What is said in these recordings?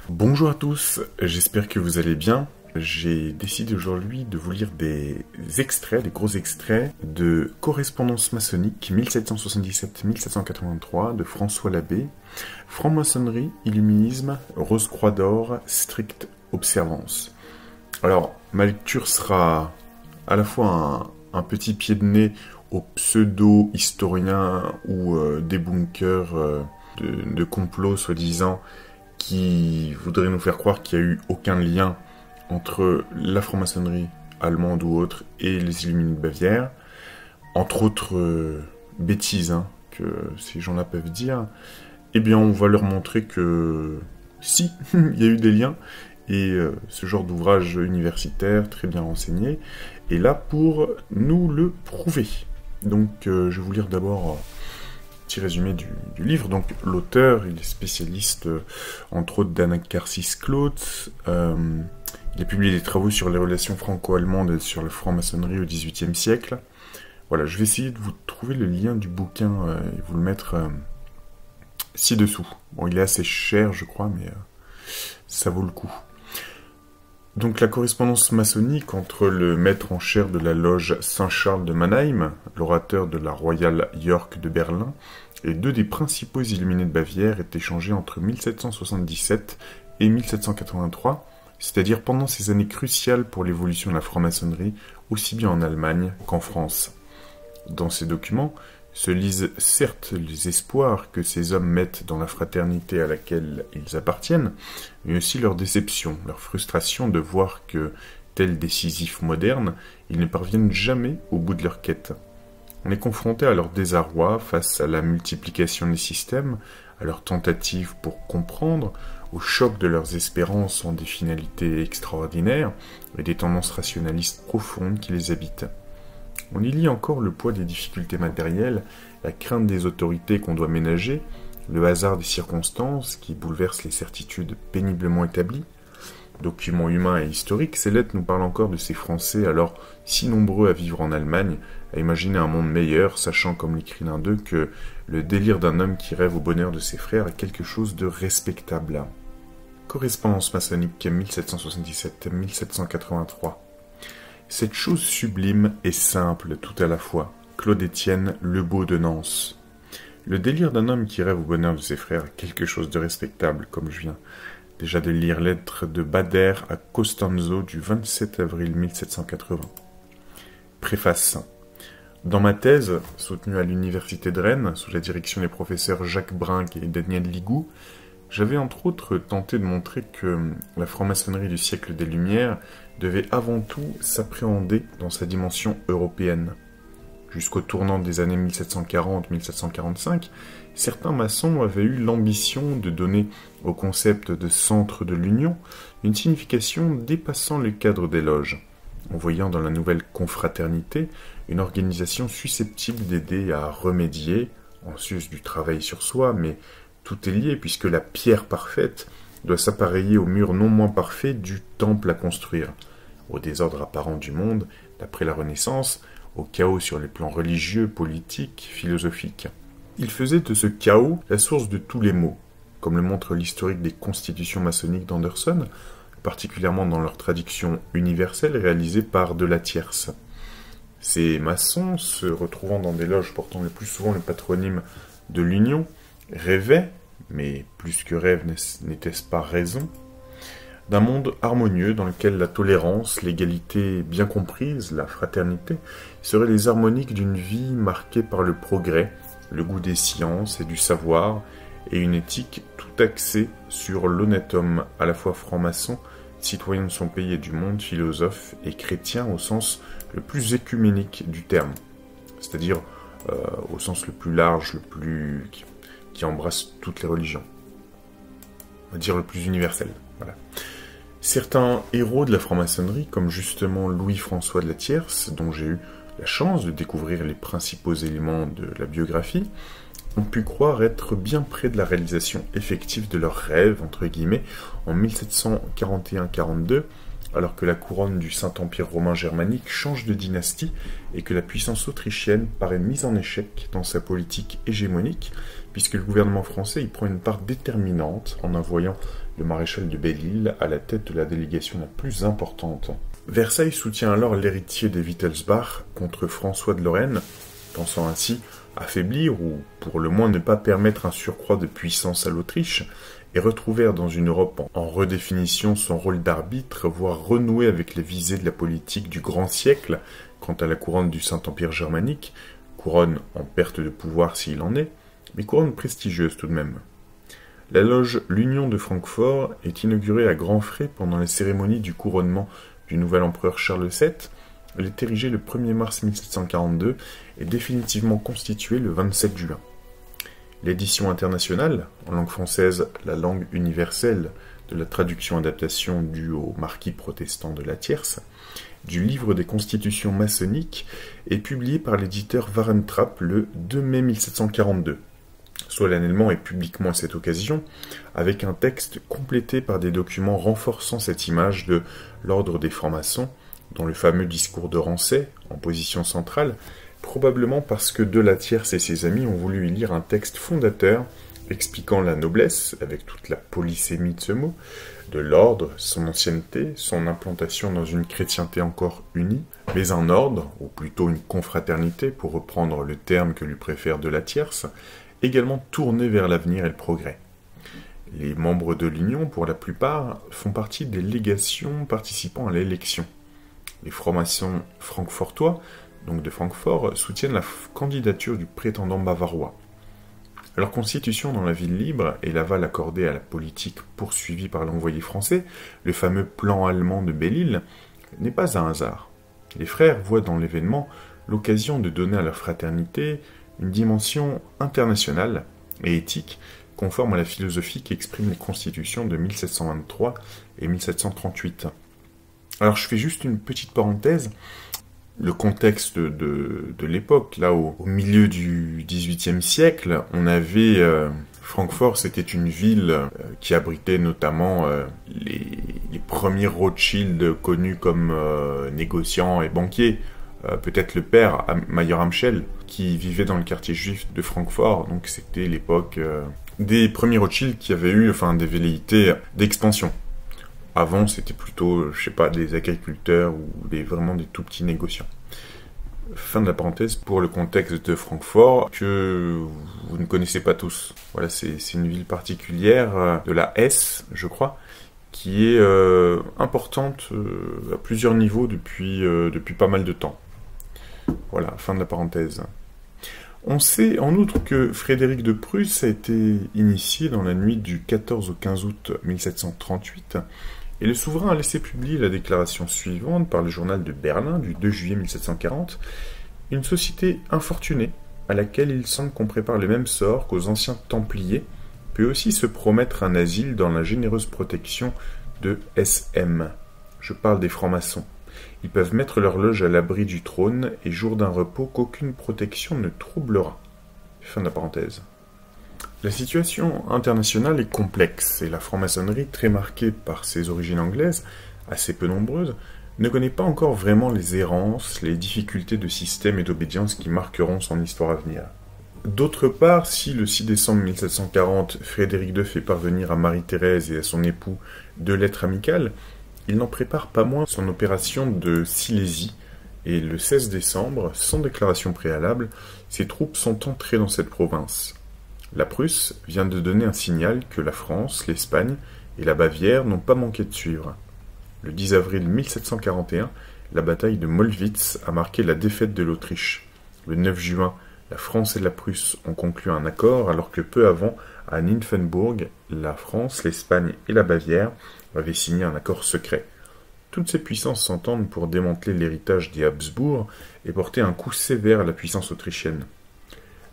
Bonjour à tous, j'espère que vous allez bien. J'ai décidé aujourd'hui de vous lire des extraits, des gros extraits de Correspondance maçonnique 1777-1783 de François Labbé, Franc-maçonnerie, illuminisme, Rose-Croix d'Or, stricte observance. Alors, ma lecture sera à la fois un petit pied de nez aux pseudo-historiens ou débunkers de complots soi-disant qui voudraient nous faire croire qu'il n'y a eu aucun lien entre la franc-maçonnerie allemande ou autre et les Illuminés de Bavière, entre autres bêtises que ces gens-là peuvent dire. Eh bien, on va leur montrer que si, il y a eu des liens, et ce genre d'ouvrage universitaire très bien renseigné est là pour nous le prouver. Donc, je vais vous lire d'abord petit résumé du livre. Donc, l'auteur, il est spécialiste, entre autres, d'Anacharsis Clotes. Il a publié des travaux sur les relations franco-allemandes et sur la franc-maçonnerie au XVIIIe siècle. Voilà, je vais essayer de vous trouver le lien du bouquin et vous le mettre ci-dessous. Bon, il est assez cher, je crois, mais ça vaut le coup. Donc, la correspondance maçonnique entre le maître en chaire de la loge Saint-Charles de Mannheim, l'orateur de la Royal York de Berlin, et deux des principaux illuminés de Bavière est échangée entre 1777 et 1783, c'est-à-dire pendant ces années cruciales pour l'évolution de la franc-maçonnerie, aussi bien en Allemagne qu'en France. Dans ces documents se lisent certes les espoirs que ces hommes mettent dans la fraternité à laquelle ils appartiennent, mais aussi leur déception, leur frustration de voir que, tels décisifs modernes, ils ne parviennent jamais au bout de leur quête. On est confronté à leur désarroi face à la multiplication des systèmes, à leurs tentatives pour comprendre, au choc de leurs espérances en des finalités extraordinaires et des tendances rationalistes profondes qui les habitent. On y lit encore le poids des difficultés matérielles, la crainte des autorités qu'on doit ménager, le hasard des circonstances qui bouleversent les certitudes péniblement établies. Documents humains et historiques, ces lettres nous parlent encore de ces Français alors si nombreux à vivre en Allemagne, à imaginer un monde meilleur, sachant, comme l'écrit l'un d'eux, que le délire d'un homme qui rêve au bonheur de ses frères est quelque chose de respectable. Correspondance maçonnique 1777-1783. Cette chose sublime et simple tout à la fois, Claude-Étienne Lebeau de Nance. Le délire d'un homme qui rêve au bonheur de ses frères est quelque chose de respectable, comme je viens déjà de lire lettre de Bader à Costanzo du 27 avril 1780. Préface. Dans ma thèse, soutenue à l'université de Rennes, sous la direction des professeurs Jacques Brinck et Daniel Ligou, j'avais entre autres tenté de montrer que la franc-maçonnerie du siècle des Lumières devait avant tout s'appréhender dans sa dimension européenne. Jusqu'au tournant des années 1740-1745, certains maçons avaient eu l'ambition de donner au concept de centre de l'Union une signification dépassant le cadre des loges, en voyant dans la nouvelle confraternité une organisation susceptible d'aider à remédier, en sus du travail sur soi, mais tout est lié puisque la pierre parfaite doit s'appareiller au mur non moins parfait du temple à construire, au désordre apparent du monde, d'après la Renaissance, au chaos sur les plans religieux, politiques, philosophiques. Il faisait de ce chaos la source de tous les maux, comme le montre l'historique des constitutions maçonniques d'Anderson, particulièrement dans leur traduction universelle réalisée par de la Tierce. Ces maçons, se retrouvant dans des loges portant le plus souvent le patronyme de l'Union, rêvaient, mais plus que rêve n'était-ce pas raison, d'un monde harmonieux dans lequel la tolérance, l'égalité bien comprise, la fraternité, seraient les harmoniques d'une vie marquée par le progrès, le goût des sciences et du savoir, et une éthique tout axée sur l'honnête homme, à la fois franc-maçon, citoyen de son pays et du monde, philosophe et chrétien au sens le plus écuménique du terme, c'est-à-dire au sens le plus large, qui embrasse toutes les religions. On va dire le plus universel, voilà. Certains héros de la franc-maçonnerie, comme justement Louis-François de la Tierce, dont j'ai eu la chance de découvrir les principaux éléments de la biographie, ont pu croire être bien près de la réalisation effective de leur rêve, entre guillemets, en 1741-42, alors que la couronne du Saint-Empire romain germanique change de dynastie et que la puissance autrichienne paraît mise en échec dans sa politique hégémonique, puisque le gouvernement français y prend une part déterminante en envoyant le maréchal de Belle-Île à la tête de la délégation la plus importante. Versailles soutient alors l'héritier des Wittelsbach contre François de Lorraine, pensant ainsi affaiblir ou pour le moins ne pas permettre un surcroît de puissance à l'Autriche, et retrouver dans une Europe en redéfinition son rôle d'arbitre, voire renouer avec les visées de la politique du grand siècle quant à la couronne du Saint-Empire germanique, couronne en perte de pouvoir s'il en est, mais couronne prestigieuse tout de même. La loge L'Union de Francfort est inaugurée à grands frais pendant les cérémonies du couronnement du nouvel empereur Charles VII. Elle est érigée le 1er mars 1742 et définitivement constituée le 27 juin. L'édition internationale, en langue française, la langue universelle de la traduction-adaptation due au marquis protestant de la Tierce, du livre des constitutions maçonniques, est publiée par l'éditeur Warentrapp le 2 mai 1742, solennellement et publiquement à cette occasion, avec un texte complété par des documents renforçant cette image de l'ordre des francs-maçons, dont le fameux discours de Rancé, en position centrale, probablement parce que de la Tierce et ses amis ont voulu y lire un texte fondateur expliquant la noblesse, avec toute la polysémie de ce mot, de l'ordre, son ancienneté, son implantation dans une chrétienté encore unie, mais un ordre, ou plutôt une confraternité, pour reprendre le terme que lui préfère de la Tierce, également tourné vers l'avenir et le progrès. Les membres de l'Union, pour la plupart, font partie des légations participant à l'élection. Les francs-maçons francfortois, donc de Francfort, soutiennent la candidature du prétendant bavarois. Leur constitution dans la ville libre et l'aval accordé à la politique poursuivie par l'envoyé français, le fameux plan allemand de Belle-Île, n'est pas un hasard. Les frères voient dans l'événement l'occasion de donner à leur fraternité une dimension internationale et éthique conforme à la philosophie qu'expriment les constitutions de 1723 et 1738. Alors je fais juste une petite parenthèse. Le contexte de l'époque, là au milieu du XVIIIe siècle, on avait Francfort, c'était une ville qui abritait notamment les premiers Rothschild connus comme négociants et banquiers. Peut-être le père, Mayer Amschel, qui vivait dans le quartier juif de Francfort. Donc c'était l'époque des premiers Rothschild qui avaient eu des velléités d'expansion. Avant, c'était plutôt, des agriculteurs ou vraiment des tout petits négociants. Fin de la parenthèse pour le contexte de Francfort que vous ne connaissez pas tous. Voilà, c'est une ville particulière de la Hesse, je crois, qui est importante à plusieurs niveaux depuis pas mal de temps. Voilà, fin de la parenthèse. On sait en outre que Frédéric de Prusse a été initié dans la nuit du 14 au 15 août 1738, et le souverain a laissé publier la déclaration suivante par le journal de Berlin du 2 juillet 1740, une société infortunée, à laquelle il semble qu'on prépare le même sort qu'aux anciens Templiers, peut aussi se promettre un asile dans la généreuse protection de SM. Je parle des francs-maçons. Ils peuvent mettre leur loge à l'abri du trône et jour d'un repos qu'aucune protection ne troublera. Fin de la parenthèse. La situation internationale est complexe et la franc-maçonnerie, très marquée par ses origines anglaises, assez peu nombreuses, ne connaît pas encore vraiment les errances, les difficultés de système et d'obédience qui marqueront son histoire à venir. D'autre part, si le 6 décembre 1740, Frédéric II fait parvenir à Marie-Thérèse et à son époux 2 lettres amicales, il n'en prépare pas moins son opération de Silésie, et le 16 décembre, sans déclaration préalable, ses troupes sont entrées dans cette province. La Prusse vient de donner un signal que la France, l'Espagne et la Bavière n'ont pas manqué de suivre. Le 10 avril 1741, la bataille de Mollwitz a marqué la défaite de l'Autriche. Le 9 juin, la France et la Prusse ont conclu un accord, alors que peu avant, à Nymphenburg, la France, l'Espagne et la Bavière avaient signé un accord secret. Toutes ces puissances s'entendent pour démanteler l'héritage des Habsbourg et porter un coup sévère à la puissance autrichienne.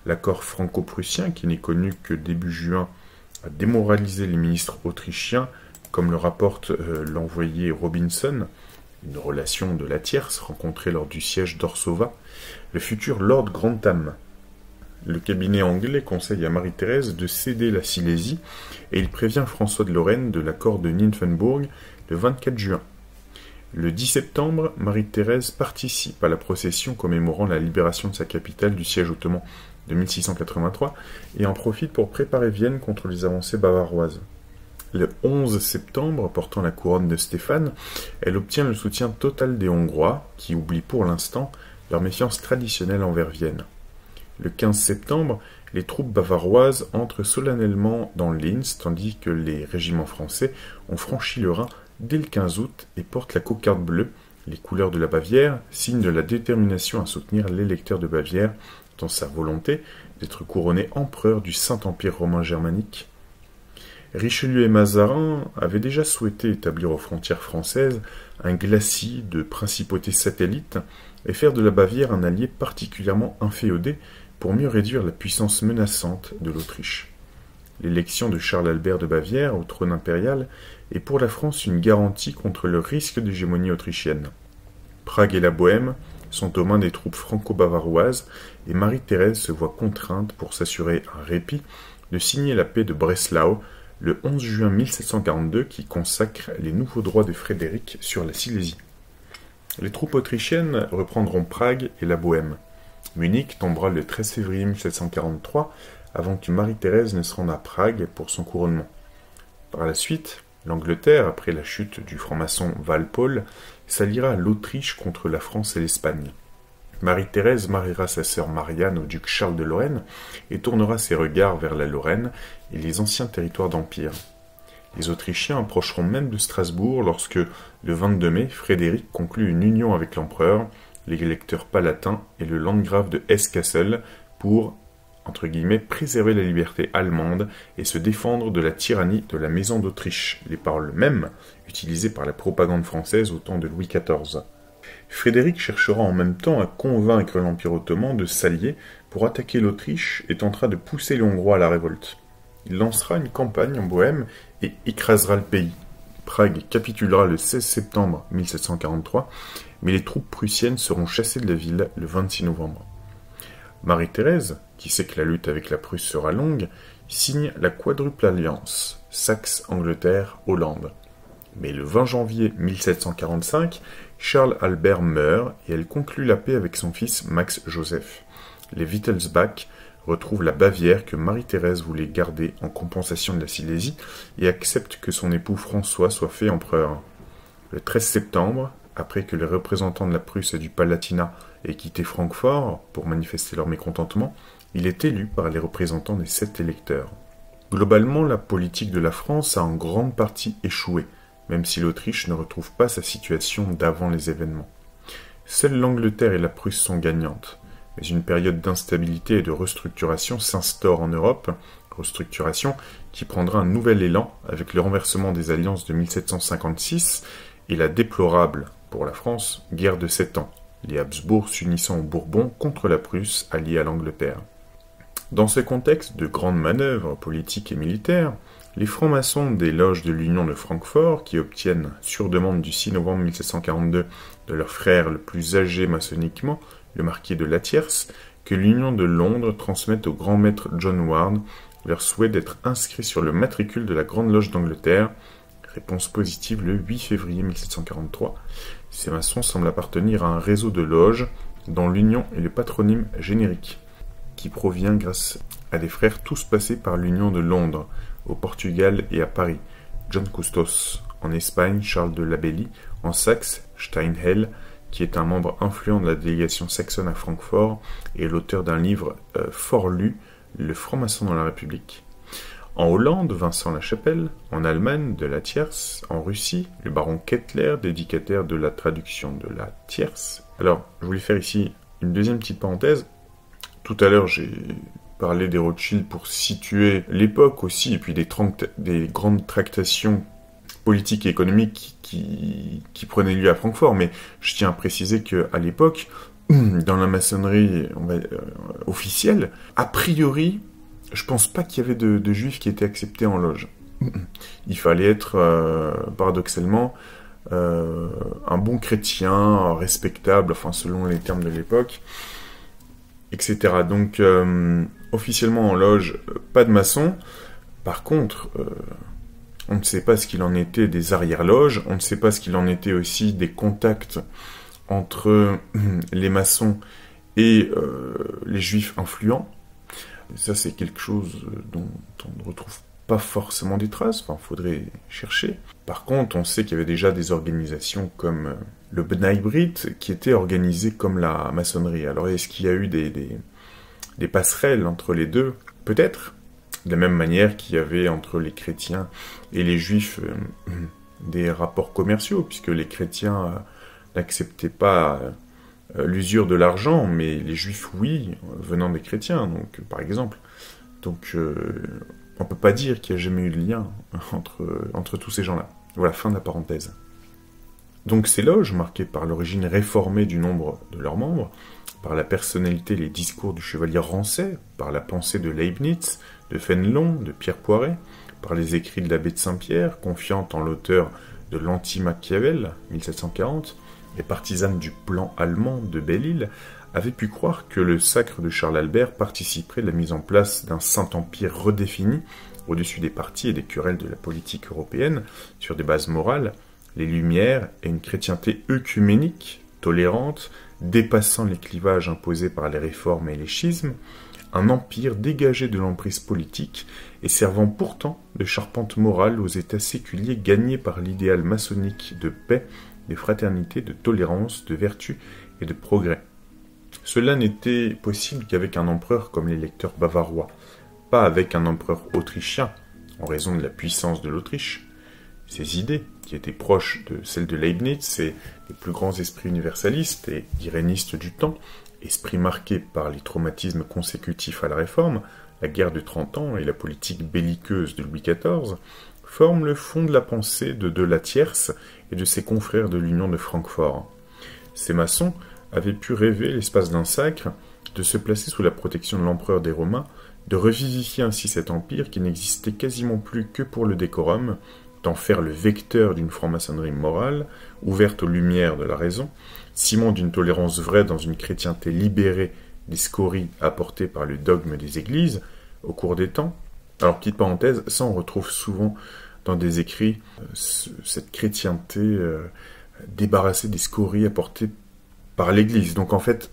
L'accord franco-prussien, qui n'est connu que début juin, a démoralisé les ministres autrichiens, comme le rapporte l'envoyé Robinson, une relation de la tierce rencontrée lors du siège d'Orsova, le futur Lord Grantham. Le cabinet anglais conseille à Marie-Thérèse de céder la Silésie et il prévient François de Lorraine de l'accord de Nymphenburg le 24 juin. Le 10 septembre, Marie-Thérèse participe à la procession commémorant la libération de sa capitale du siège ottoman de 1683 et en profite pour préparer Vienne contre les avancées bavaroises. Le 11 septembre, portant la couronne de Stéphane, elle obtient le soutien total des Hongrois, qui oublient pour l'instant leur méfiance traditionnelle envers Vienne. Le 15 septembre, les troupes bavaroises entrent solennellement dans Linz, tandis que les régiments français ont franchi le Rhin dès le 15 août et portent la cocarde bleue, les couleurs de la Bavière, signe de la détermination à soutenir l'électeur de Bavière dans sa volonté d'être couronné empereur du Saint-Empire romain germanique. Richelieu et Mazarin avaient déjà souhaité établir aux frontières françaises un glacis de principautés satellites et faire de la Bavière un allié particulièrement inféodé pour mieux réduire la puissance menaçante de l'Autriche. L'élection de Charles Albert de Bavière au trône impérial est pour la France une garantie contre le risque d'hégémonie autrichienne. Prague et la Bohême sont aux mains des troupes franco-bavaroises et Marie-Thérèse se voit contrainte, pour s'assurer un répit, de signer la paix de Breslau le 11 juin 1742 qui consacre les nouveaux droits de Frédéric sur la Silésie. Les troupes autrichiennes reprendront Prague et la Bohême. Munich tombera le 13 février 1743 avant que Marie-Thérèse ne se rende à Prague pour son couronnement. Par la suite, l'Angleterre, après la chute du franc-maçon Walpole, s'alliera à l'Autriche contre la France et l'Espagne. Marie-Thérèse mariera sa sœur Marianne au duc Charles de Lorraine et tournera ses regards vers la Lorraine et les anciens territoires d'Empire. Les Autrichiens approcheront même de Strasbourg lorsque, le 22 mai, Frédéric conclut une union avec l'empereur, l'électeur palatin et le landgrave de Hesse-Kassel pour, entre guillemets, préserver la liberté allemande et se défendre de la tyrannie de la Maison d'Autriche, les paroles mêmes utilisées par la propagande française au temps de Louis XIV. Frédéric cherchera en même temps à convaincre l'Empire ottoman de s'allier pour attaquer l'Autriche et tentera de pousser les Hongrois à la révolte. Il lancera une campagne en Bohême et écrasera le pays. Prague capitulera le 16 septembre 1743, mais les troupes prussiennes seront chassées de la ville le 26 novembre. Marie-Thérèse, qui sait que la lutte avec la Prusse sera longue, signe la quadruple alliance Saxe-Angleterre-Hollande. Mais le 20 janvier 1745, Charles Albert meurt et elle conclut la paix avec son fils Max-Joseph. Les Wittelsbach retrouvent la Bavière que Marie-Thérèse voulait garder en compensation de la Silésie et acceptent que son époux François soit fait empereur. Le 13 septembre, après que les représentants de la Prusse et du Palatinat aient quitté Francfort pour manifester leur mécontentement, il est élu par les représentants des 7 électeurs. Globalement, la politique de la France a en grande partie échoué, même si l'Autriche ne retrouve pas sa situation d'avant les événements. Seules l'Angleterre et la Prusse sont gagnantes, mais une période d'instabilité et de restructuration s'instaure en Europe, restructuration qui prendra un nouvel élan avec le renversement des alliances de 1756 et la déplorable, pour la France, guerre de 7 ans, les Habsbourg s'unissant aux Bourbons contre la Prusse alliée à l'Angleterre. Dans ce contexte de grandes manœuvres politiques et militaires, les francs-maçons des loges de l'Union de Francfort, qui obtiennent, sur demande du 6 novembre 1742 de leur frère le plus âgé maçonniquement, le marquis de Latierce, que l'Union de Londres transmette au grand maître John Ward leur souhait d'être inscrits sur le matricule de la Grande Loge d'Angleterre. Réponse positive le 8 février 1743. Ces maçons semblent appartenir à un réseau de loges dont l'Union est le patronyme générique, qui provient grâce à des frères tous passés par l'Union de Londres, au Portugal et à Paris, John Custos, en Espagne, Charles de Labelli, en Saxe, Steinhell, qui est un membre influent de la délégation saxonne à Francfort et l'auteur d'un livre fort lu, Le franc-maçon dans la République. En Hollande, Vincent Lachapelle, en Allemagne, de la Tierce, en Russie, le baron Kettler, dédicataire de la traduction de la Tierce. Alors, je voulais faire ici une deuxième petite parenthèse. Tout à l'heure, j'ai parlé des Rothschild pour situer l'époque aussi, et puis des grandes tractations politiques et économiques qui prenaient lieu à Francfort, mais je tiens à préciser qu'à l'époque, dans la maçonnerie officielle, a priori, je pense pas qu'il y avait de juifs qui étaient acceptés en loge. Il fallait être, paradoxalement, un bon chrétien, respectable, enfin selon les termes de l'époque, etc. Donc, officiellement en loge, pas de maçons. Par contre, on ne sait pas ce qu'il en était des arrière-loges, on ne sait pas ce qu'il en était aussi des contacts entre les maçons et les juifs influents. Et ça, c'est quelque chose dont on ne retrouve pas forcément des traces, enfin, faudrait chercher. Par contre, on sait qu'il y avait déjà des organisations comme le B'nai B'rith qui étaient organisées comme la maçonnerie. Alors, est-ce qu'il y a eu des passerelles entre les deux? Peut-être. De la même manière qu'il y avait entre les chrétiens et les juifs des rapports commerciaux, puisque les chrétiens n'acceptaient pas l'usure de l'argent, mais les juifs, oui, venant des chrétiens, donc, par exemple. Donc, on peut pas dire qu'il n'y a jamais eu de lien entre tous ces gens-là. Voilà, fin de la parenthèse. Donc ces loges, marquées par l'origine réformée du nombre de leurs membres, par la personnalité et les discours du chevalier Rancet, par la pensée de Leibniz, de Fénelon, de Pierre Poiret, par les écrits de l'abbé de Saint-Pierre, confiant en l'auteur de l'Anti-Machiavel, 1740, les partisanes du plan allemand de Belle-Île, avaient pu croire que le sacre de Charles Albert participerait de la mise en place d'un Saint-Empire redéfini, au-dessus des partis et des querelles de la politique européenne, sur des bases morales, les Lumières et une chrétienté œcuménique, tolérante, dépassant les clivages imposés par les réformes et les schismes, un empire dégagé de l'emprise politique et servant pourtant de charpente morale aux États séculiers gagnés par l'idéal maçonnique de paix, de fraternité, de tolérance, de vertu et de progrès. Cela n'était possible qu'avec un empereur comme l'électeur bavarois, pas avec un empereur autrichien, en raison de la puissance de l'Autriche. Ses idées, qui étaient proches de celles de Leibniz et des plus grands esprits universalistes et irénistes du temps, esprits marqués par les traumatismes consécutifs à la Réforme, la guerre de 30 ans et la politique belliqueuse de Louis XIV, forment le fond de la pensée de la Tierce et de ses confrères de l'Union de Francfort. Ces maçons avaient pu rêver, l'espace d'un sacre, de se placer sous la protection de l'empereur des Romains, de revivifier ainsi cet empire qui n'existait quasiment plus que pour le décorum, d'en faire le vecteur d'une franc-maçonnerie morale, ouverte aux lumières de la raison, ciment d'une tolérance vraie dans une chrétienté libérée des scories apportées par le dogme des églises au cours des temps. Alors, petite parenthèse, ça on retrouve souvent dans des écrits, cette chrétienté débarrassée des scories apportées par l'église. Donc en fait,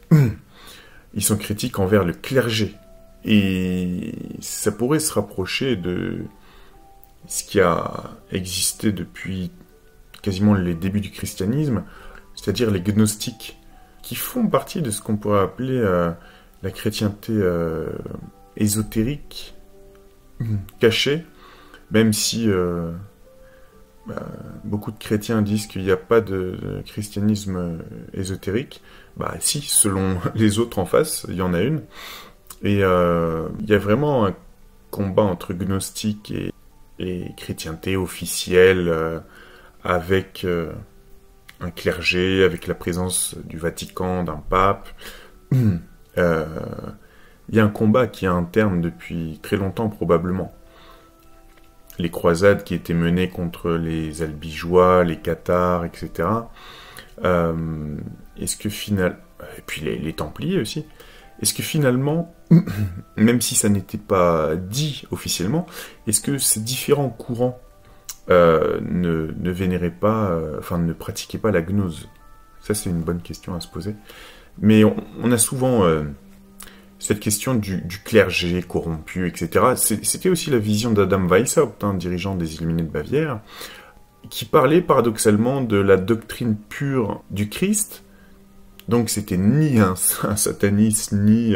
ils sont critiques envers le clergé. Et ça pourrait se rapprocher de ce qui a existé depuis quasiment les débuts du christianisme, c'est-à-dire les gnostiques, qui font partie de ce qu'on pourrait appeler la chrétienté ésotérique, cachée, même si beaucoup de chrétiens disent qu'il n'y a pas de christianisme ésotérique. Bah si, selon les autres en face, il y en a une. Et il y a vraiment un combat entre gnostique et chrétienté officielle, avec un clergé, avec la présence du Vatican, d'un pape. Il y a un combat qui est interne depuis très longtemps probablement. Les croisades qui étaient menées contre les albigeois, les cathares, etc. Est-ce que finalement... Et puis les Templiers aussi. Est-ce que finalement, même si ça n'était pas dit officiellement, est-ce que ces différents courants ne vénéraient pas, ne pratiquaient pas la gnose? Ça, c'est une bonne question à se poser. Mais on a souvent cette question du clergé corrompu, etc. C'était aussi la vision d'Adam Weishaupt, dirigeant des Illuminés de Bavière, qui parlait paradoxalement de la doctrine pure du Christ. Donc c'était ni un sataniste, ni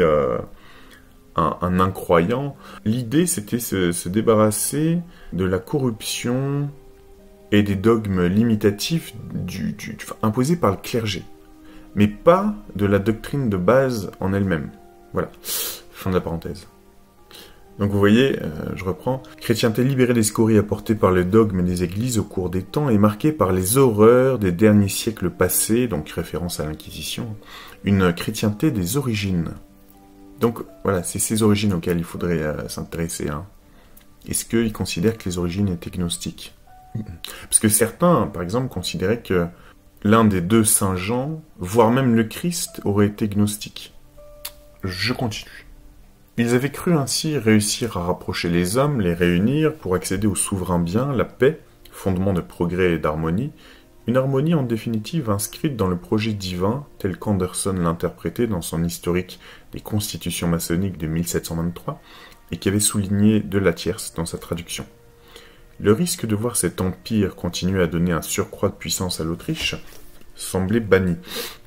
un incroyant. L'idée, c'était se débarrasser de la corruption et des dogmes limitatifs imposés par le clergé, mais pas de la doctrine de base en elle-même. Voilà, fin de la parenthèse. Donc vous voyez, je reprends, chrétienté libérée des scories apportées par le dogme des églises au cours des temps et marquée par les horreurs des derniers siècles passés, donc référence à l'Inquisition, une chrétienté des origines. Donc voilà, c'est ces origines auxquelles il faudrait s'intéresser. Est-ce qu'ils considèrent que les origines étaient gnostiques? Parce que certains, par exemple, considéraient que l'un des deux Saint Jean, voire même le Christ, aurait été gnostique. Je continue. Ils avaient cru ainsi réussir à rapprocher les hommes, les réunir pour accéder au souverain bien, la paix, fondement de progrès et d'harmonie, une harmonie en définitive inscrite dans le projet divin tel qu'Anderson l'interprétait dans son historique des constitutions maçonniques de 1723, et qu'avait souligné de la Tierce dans sa traduction. Le risque de voir cet empire continuer à donner un surcroît de puissance à l'Autriche semblait banni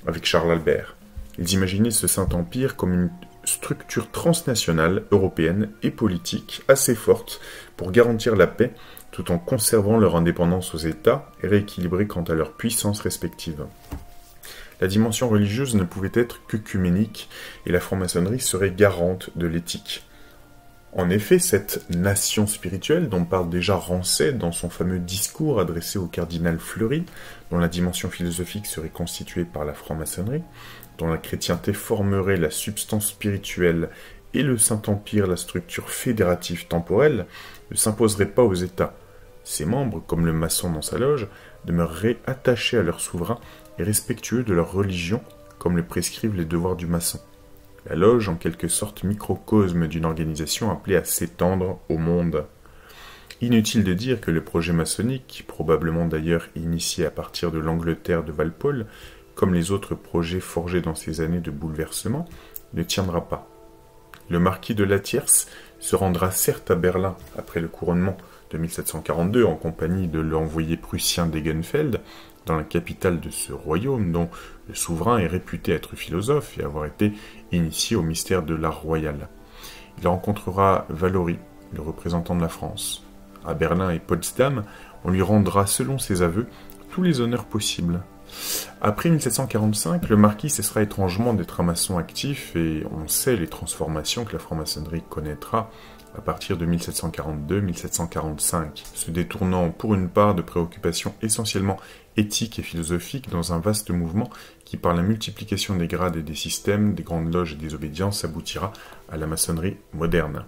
avec Charles Albert. Ils imaginaient ce Saint-Empire comme une structure transnationale, européenne et politique assez forte pour garantir la paix tout en conservant leur indépendance aux États et rééquilibrés quant à leur puissance respective. La dimension religieuse ne pouvait être qu'œcuménique et la franc-maçonnerie serait garante de l'éthique. En effet, cette nation spirituelle dont parle déjà Rancet dans son fameux discours adressé au cardinal Fleury, dont la dimension philosophique serait constituée par la franc-maçonnerie, dont la chrétienté formerait la substance spirituelle et le Saint-Empire la structure fédérative temporelle, ne s'imposerait pas aux États. Ses membres, comme le maçon dans sa loge, demeureraient attachés à leur souverain et respectueux de leur religion, comme le prescrivent les devoirs du maçon. La loge, en quelque sorte microcosme d'une organisation appelée à s'étendre au monde. Inutile de dire que le projet maçonnique, probablement d'ailleurs initié à partir de l'Angleterre de Walpole, comme les autres projets forgés dans ces années de bouleversement, ne tiendra pas. Le marquis de la Tierce se rendra certes à Berlin après le couronnement de 1742 en compagnie de l'envoyé prussien Degenfeld, dans la capitale de ce royaume dont le souverain est réputé être philosophe et avoir été initié au mystère de l'art royal. Il rencontrera Valory, le représentant de la France. À Berlin et Potsdam, on lui rendra, selon ses aveux, tous les honneurs possibles. Après 1745, le marquis cessera étrangement d'être un maçon actif et on sait les transformations que la franc-maçonnerie connaîtra à partir de 1742-1745, se détournant pour une part de préoccupations essentiellement éthiques et philosophiques dans un vaste mouvement qui, par la multiplication des grades et des systèmes, des grandes loges et des obédiences, aboutira à la maçonnerie moderne.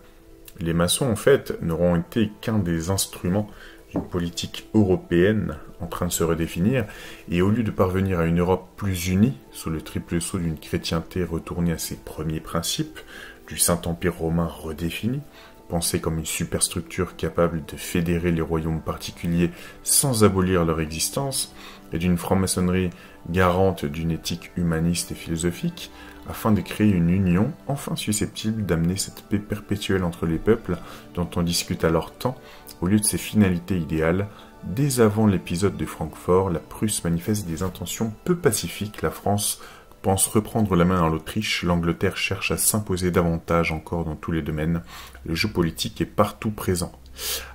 Les maçons, en fait, n'auront été qu'un des instruments d'une politique européenne en train de se redéfinir, et au lieu de parvenir à une Europe plus unie, sous le triple sceau d'une chrétienté retournée à ses premiers principes, du Saint-Empire romain redéfini, pensé comme une superstructure capable de fédérer les royaumes particuliers sans abolir leur existence, et d'une franc-maçonnerie garante d'une éthique humaniste et philosophique, afin de créer une union enfin susceptible d'amener cette paix perpétuelle entre les peuples dont on discute alors tant, au lieu de ses finalités idéales. Dès avant l'épisode de Francfort, la Prusse manifeste des intentions peu pacifiques, la France pense reprendre la main à l'Autriche, l'Angleterre cherche à s'imposer davantage encore dans tous les domaines, le jeu politique est partout présent.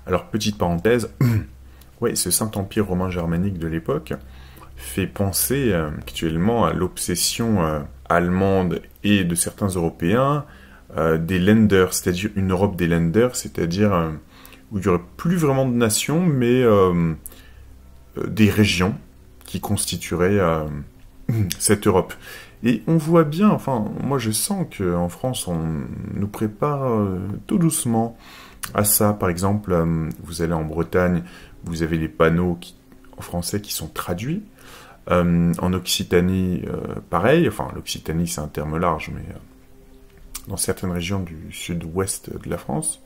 Alors, petite parenthèse, ouais, ce Saint-Empire romain germanique de l'époque fait penser actuellement à l'obsession allemande et de certains Européens des Länder, c'est-à-dire une Europe des Länder, c'est-à-dire où il n'y aurait plus vraiment de nations, mais des régions qui constitueraient cette Europe. Et on voit bien, enfin, moi je sens qu'en France, on nous prépare tout doucement à ça. Par exemple, vous allez en Bretagne, vous avez les panneaux en français qui sont traduits. En Occitanie, pareil. Enfin, l'Occitanie, c'est un terme large, mais dans certaines régions du sud-ouest de la France.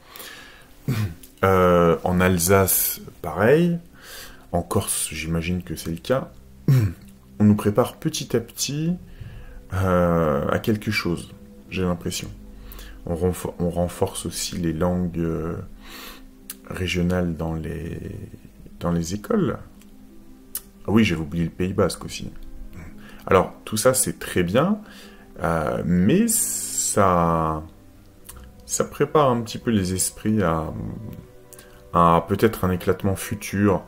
En Alsace, pareil. En Corse, j'imagine que c'est le cas. On nous prépare petit à petit à quelque chose, j'ai l'impression. On renforce aussi les langues régionales dans les écoles. Ah oui, j'avais oublié le Pays Basque aussi. Alors, tout ça, c'est très bien, mais ça prépare un petit peu les esprits à peut-être un éclatement futur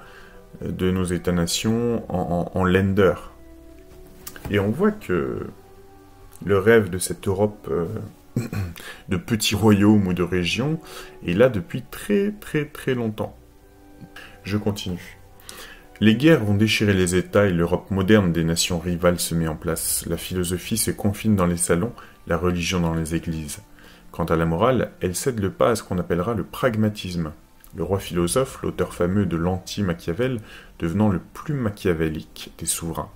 de nos États-nations en Länder. Et on voit que le rêve de cette Europe de petits royaumes ou de régions est là depuis très très très longtemps. Je continue. Les guerres vont déchirer les États et l'Europe moderne des nations rivales se met en place. La philosophie se confine dans les salons, la religion dans les églises. Quant à la morale, elle cède le pas à ce qu'on appellera le pragmatisme. Le roi philosophe, l'auteur fameux de l'anti-Machiavel, devenant le plus machiavélique des souverains.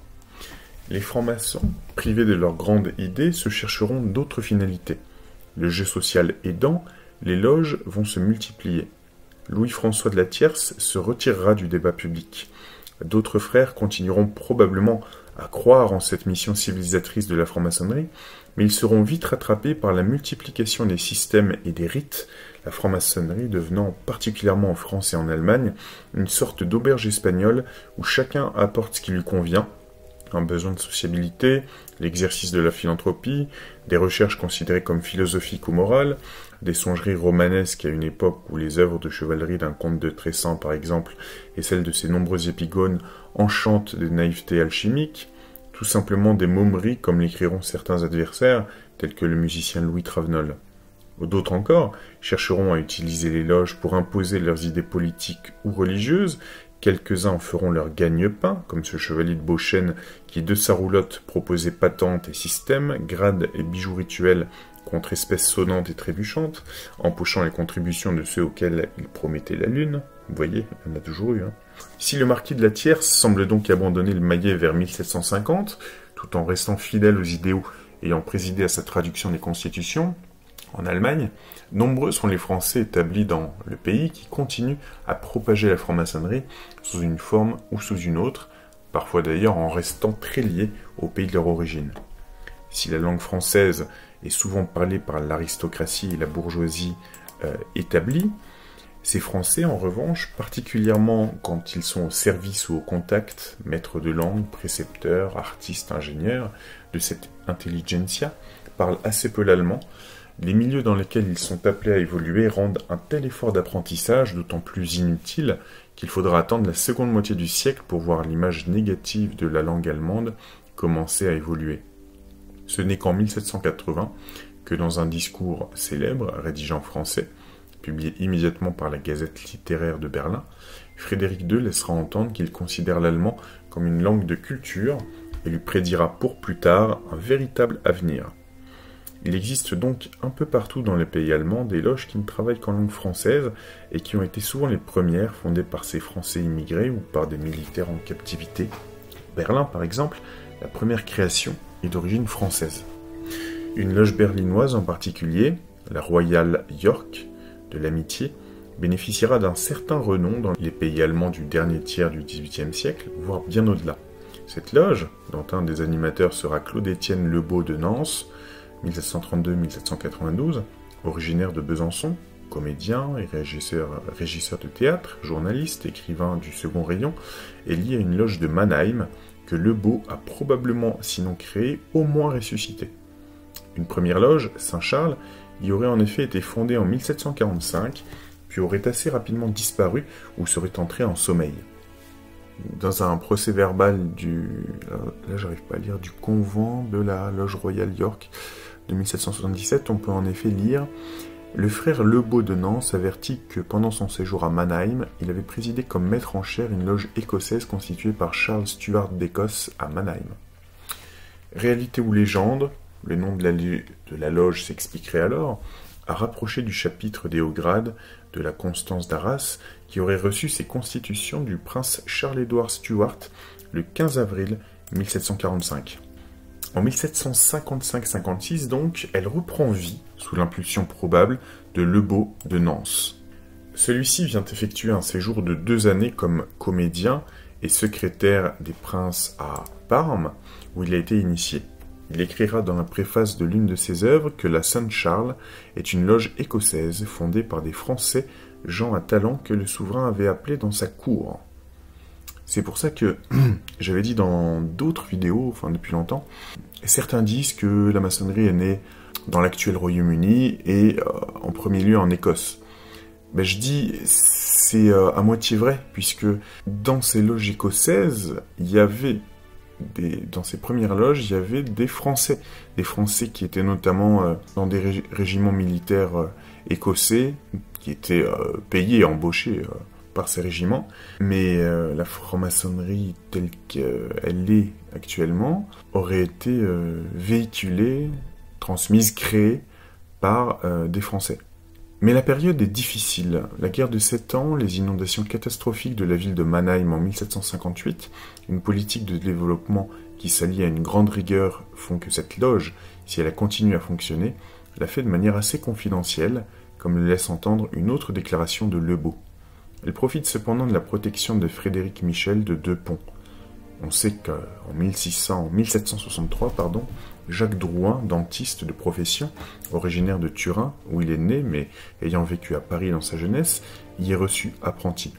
Les francs-maçons, privés de leurs grandes idées, se chercheront d'autres finalités. Le jeu social aidant, les loges vont se multiplier. Louis-François de la Tierce se retirera du débat public. D'autres frères continueront probablement à croire en cette mission civilisatrice de la franc-maçonnerie, mais ils seront vite rattrapés par la multiplication des systèmes et des rites, la franc-maçonnerie devenant, particulièrement en France et en Allemagne, une sorte d'auberge espagnole où chacun apporte ce qui lui convient, un besoin de sociabilité, l'exercice de la philanthropie, des recherches considérées comme philosophiques ou morales, des songeries romanesques à une époque où les œuvres de chevalerie d'un comte de Tressan, par exemple, et celles de ses nombreux épigones enchantent des naïvetés alchimiques, tout simplement des momeries comme l'écriront certains adversaires, tels que le musicien Louis Travenol. D'autres encore chercheront à utiliser les loges pour imposer leurs idées politiques ou religieuses. Quelques-uns en feront leur gagne-pain, comme ce chevalier de Beauchesne qui, de sa roulotte, proposait patentes et systèmes, grades et bijoux rituels contre espèces sonnantes et trébuchantes, empochant les contributions de ceux auxquels il promettait la lune. Vous voyez, il y en a toujours eu. Si le marquis de la Tierce semble donc abandonner le maillet vers 1750, tout en restant fidèle aux idéaux ayant présidé à sa traduction des constitutions, en Allemagne, nombreux sont les Français établis dans le pays qui continuent à propager la franc-maçonnerie sous une forme ou sous une autre, parfois d'ailleurs en restant très liés au pays de leur origine. Si la langue française est souvent parlée par l'aristocratie et la bourgeoisie établie, ces Français, en revanche, particulièrement quand ils sont au service ou au contact, maîtres de langue, précepteurs, artistes, ingénieurs, de cette intelligentsia, parlent assez peu l'allemand. Les milieux dans lesquels ils sont appelés à évoluer rendent un tel effort d'apprentissage d'autant plus inutile qu'il faudra attendre la seconde moitié du siècle pour voir l'image négative de la langue allemande commencer à évoluer. Ce n'est qu'en 1780 que dans un discours célèbre, rédigé en français, publié immédiatement par la Gazette littéraire de Berlin, Frédéric II laissera entendre qu'il considère l'allemand comme une langue de culture et lui prédira pour plus tard un véritable avenir. Il existe donc un peu partout dans les pays allemands des loges qui ne travaillent qu'en langue française et qui ont été souvent les premières fondées par ces Français immigrés ou par des militaires en captivité. Berlin, par exemple, la première création est d'origine française. Une loge berlinoise en particulier, la Royal York de l'Amitié, bénéficiera d'un certain renom dans les pays allemands du dernier tiers du XVIIIe siècle, voire bien au-delà. Cette loge, dont un des animateurs sera Claude-Étienne Lebeau de Nance, 1732-1792, originaire de Besançon, comédien et régisseur de théâtre, journaliste, écrivain du second rayon, est lié à une loge de Mannheim que Lebeau a probablement, sinon créée, au moins ressuscitée. Une première loge, Saint-Charles, y aurait en effet été fondée en 1745, puis aurait assez rapidement disparu ou serait entrée en sommeil. Dans un procès-verbal du convent de la loge Royal York de 1777, on peut en effet lire « Le frère Lebeau de Nance avertit que pendant son séjour à Mannheim, il avait présidé comme maître en chaire une loge écossaise constituée par Charles Stuart d'Écosse à Mannheim. » Réalité ou légende, le nom de la loge s'expliquerait alors, à rapprocher du chapitre des hauts grades de la Constance d'Arras, qui aurait reçu ses constitutions du prince Charles-Édouard Stuart le 15 avril 1745. En 1755-56 donc, elle reprend vie, sous l'impulsion probable de Lebeau de Nance. Celui-ci vient effectuer un séjour de 2 années comme comédien et secrétaire des princes à Parme, où il a été initié. Il écrira dans la préface de l'une de ses œuvres que la Saint-Charles est une loge écossaise fondée par des Français, gens à talent que le souverain avait appelés dans sa cour. C'est pour ça que j'avais dit dans d'autres vidéos, depuis longtemps, certains disent que la maçonnerie est née dans l'actuel Royaume-Uni et en premier lieu en Écosse. Je dis c'est à moitié vrai, puisque dans ces loges écossaises, dans ces premières loges, il y avait des Français qui étaient notamment dans des régiments militaires écossais, qui étaient payés et embauchés par ces régiments. Mais la franc-maçonnerie telle qu'elle est actuellement aurait été véhiculée, transmise, créée par des Français. Mais la période est difficile. La guerre de 7 ans, les inondations catastrophiques de la ville de Mannheim en 1758, une politique de développement qui s'allie à une grande rigueur font que cette loge, si elle a continué à fonctionner, l'a fait de manière assez confidentielle, comme le laisse entendre une autre déclaration de Lebeau. Elle profite cependant de la protection de Frédéric Michel de Deux-Ponts. On sait qu'en 1763, Jacques Drouin, dentiste de profession, originaire de Turin, où il est né, mais ayant vécu à Paris dans sa jeunesse, y est reçu apprenti.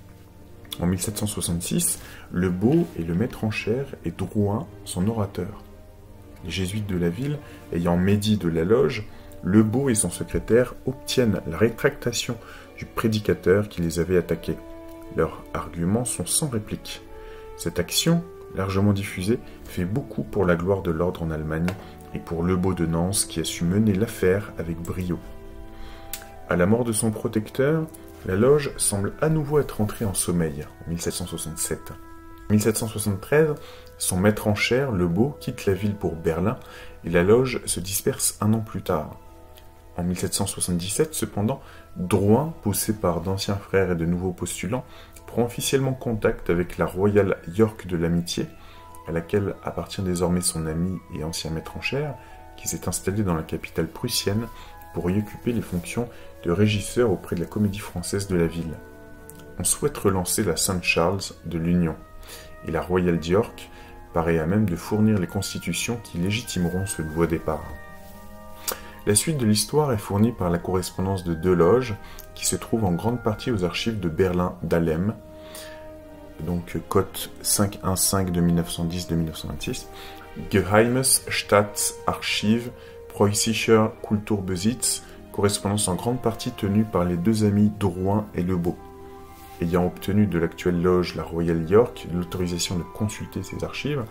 En 1766, Lebeau est le maître en chaire et Drouin son orateur. Les jésuites de la ville, ayant médit de la loge, Lebeau et son secrétaire obtiennent la rétractation du prédicateur qui les avait attaqués. Leurs arguments sont sans réplique. Cette action, largement diffusée, fait beaucoup pour la gloire de l'ordre en Allemagne et pour Lebeau de Nance qui a su mener l'affaire avec brio. À la mort de son protecteur, la loge semble à nouveau être entrée en sommeil en 1767. En 1773, son maître en chaire, Lebeau, quitte la ville pour Berlin et la loge se disperse un an plus tard. En 1777, cependant, Drouin, poussé par d'anciens frères et de nouveaux postulants, prend officiellement contact avec la Royal York de l'Amitié, à laquelle appartient désormais son ami et ancien maître en chaire, qui s'est installé dans la capitale prussienne pour y occuper les fonctions de régisseur auprès de la Comédie Française de la ville. On souhaite relancer la Saint-Charles de l'Union, et la Royal York paraît à même de fournir les constitutions qui légitimeront ce nouveau départ. La suite de l'histoire est fournie par la correspondance de deux loges, qui se trouve en grande partie aux archives de Berlin-Dahlem, donc cote 515 de 1910 de 1926, Geheimes Staatsarchiv Preußischer Kulturbesitz, correspondance en grande partie tenue par les deux amis Drouin et Lebeau. Ayant obtenu de l'actuelle loge la Royal York l'autorisation de consulter ces archives,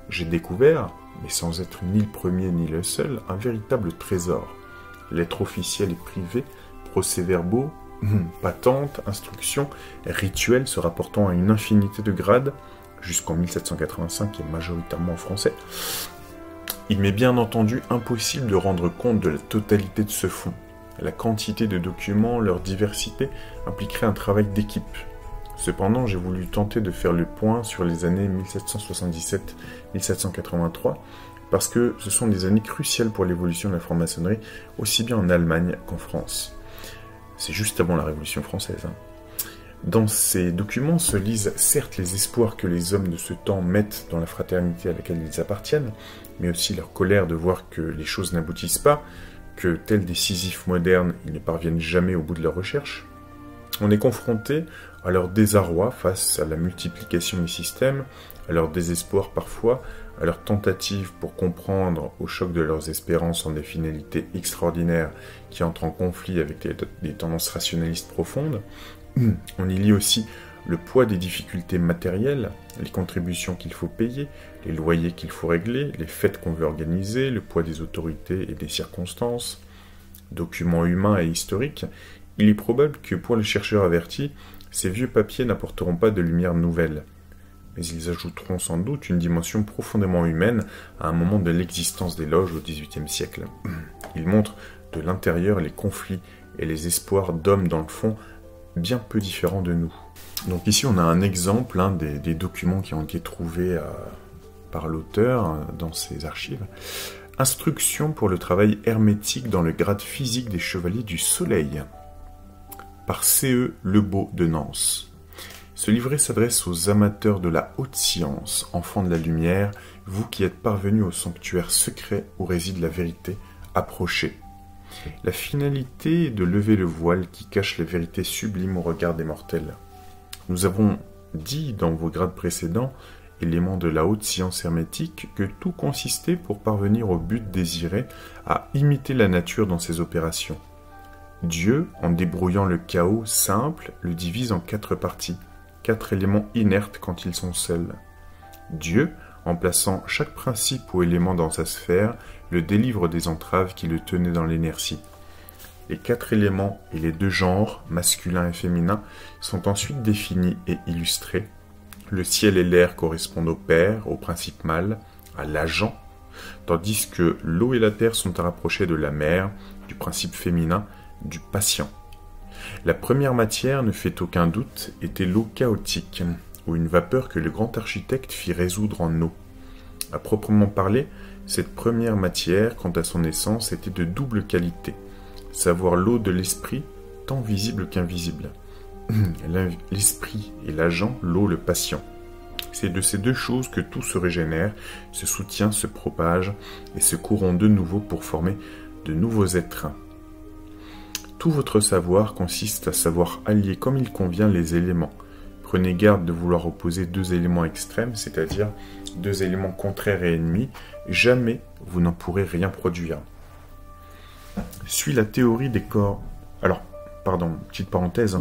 j'ai découvert, mais sans être ni le premier ni le seul, un véritable trésor. Lettres officielles et privées, procès-verbaux, patentes, instructions, rituels se rapportant à une infinité de grades, jusqu'en 1785 et majoritairement en français. Il m'est bien entendu impossible de rendre compte de la totalité de ce fonds. La quantité de documents, leur diversité, impliquerait un travail d'équipe. Cependant, j'ai voulu tenter de faire le point sur les années 1777-1783, parce que ce sont des années cruciales pour l'évolution de la franc-maçonnerie, aussi bien en Allemagne qu'en France. C'est juste avant la Révolution française. Dans ces documents se lisent certes les espoirs que les hommes de ce temps mettent dans la fraternité à laquelle ils appartiennent, mais aussi leur colère de voir que les choses n'aboutissent pas, que tels des Sisyphes modernes, ils ne parviennent jamais au bout de leur recherche. On est confronté à leur désarroi face à la multiplication des systèmes, à leur désespoir parfois, à leur tentative pour comprendre, au choc de leurs espérances en des finalités extraordinaires qui entrent en conflit avec des tendances rationalistes profondes. On y lit aussi le poids des difficultés matérielles, les contributions qu'il faut payer, les loyers qu'il faut régler, les fêtes qu'on veut organiser, le poids des autorités et des circonstances. Documents humains et historiques, il est probable que pour les chercheurs avertis, ces vieux papiers n'apporteront pas de lumière nouvelle. Mais ils ajouteront sans doute une dimension profondément humaine à un moment de l'existence des loges au XVIIIe siècle. Ils montrent de l'intérieur les conflits et les espoirs d'hommes dans le fond bien peu différents de nous. Donc ici on a un exemple des documents qui ont été trouvés par l'auteur dans ses archives. Instruction pour le travail hermétique dans le grade physique des chevaliers du soleil, par C.E. Lebeau de Nance. Ce livret s'adresse aux amateurs de la haute science, enfants de la lumière, vous qui êtes parvenus au sanctuaire secret où réside la vérité, approchez. La finalité est de lever le voile qui cache la vérité sublime au regard des mortels. Nous avons dit dans vos grades précédents, éléments de la haute science hermétique, que tout consistait pour parvenir au but désiré, à imiter la nature dans ses opérations. Dieu, en débrouillant le chaos simple, le divise en 4 parties, 4 éléments inertes quand ils sont seuls. Dieu, en plaçant chaque principe ou élément dans sa sphère, le délivre des entraves qui le tenaient dans l'inertie. Les 4 éléments et les 2 genres, masculin et féminin, sont ensuite définis et illustrés. Le ciel et l'air correspondent au père, au principe mâle, à l'agent, tandis que l'eau et la terre sont à rapprocher de la mère, du principe féminin, du patient. La première matière, ne fait aucun doute, était l'eau chaotique, ou une vapeur que le grand architecte fit résoudre en eau. À proprement parler, cette première matière, quant à son essence, était de double qualité, savoir l'eau de l'esprit, tant visible qu'invisible. L'esprit et l'agent, l'eau le patient. C'est de ces deux choses que tout se régénère, se soutient, se propage et se corrompt de nouveau pour former de nouveaux êtres. Tout votre savoir consiste à savoir allier comme il convient les éléments. Prenez garde de vouloir opposer deux éléments extrêmes, c'est-à-dire deux éléments contraires et ennemis. Jamais vous n'en pourrez rien produire. Suis la théorie des corps... Alors, pardon, petite parenthèse,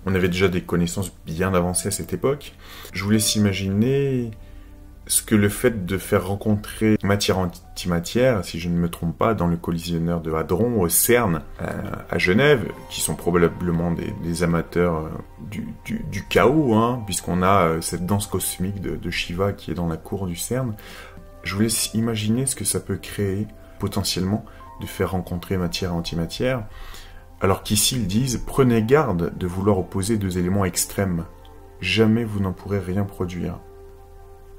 on avait déjà des connaissances bien avancées à cette époque. Je vous laisse imaginer ce que le fait de faire rencontrer matière-antimatière, si je ne me trompe pas, dans le collisionneur de Hadron, au CERN, à Genève, qui sont probablement des amateurs du chaos, puisqu'on a cette danse cosmique de Shiva qui est dans la cour du CERN. Je vous laisse imaginer ce que ça peut créer, potentiellement, de faire rencontrer matière et antimatière, alors qu'ici ils disent « Prenez garde de vouloir opposer deux éléments extrêmes. Jamais vous n'en pourrez rien produire. »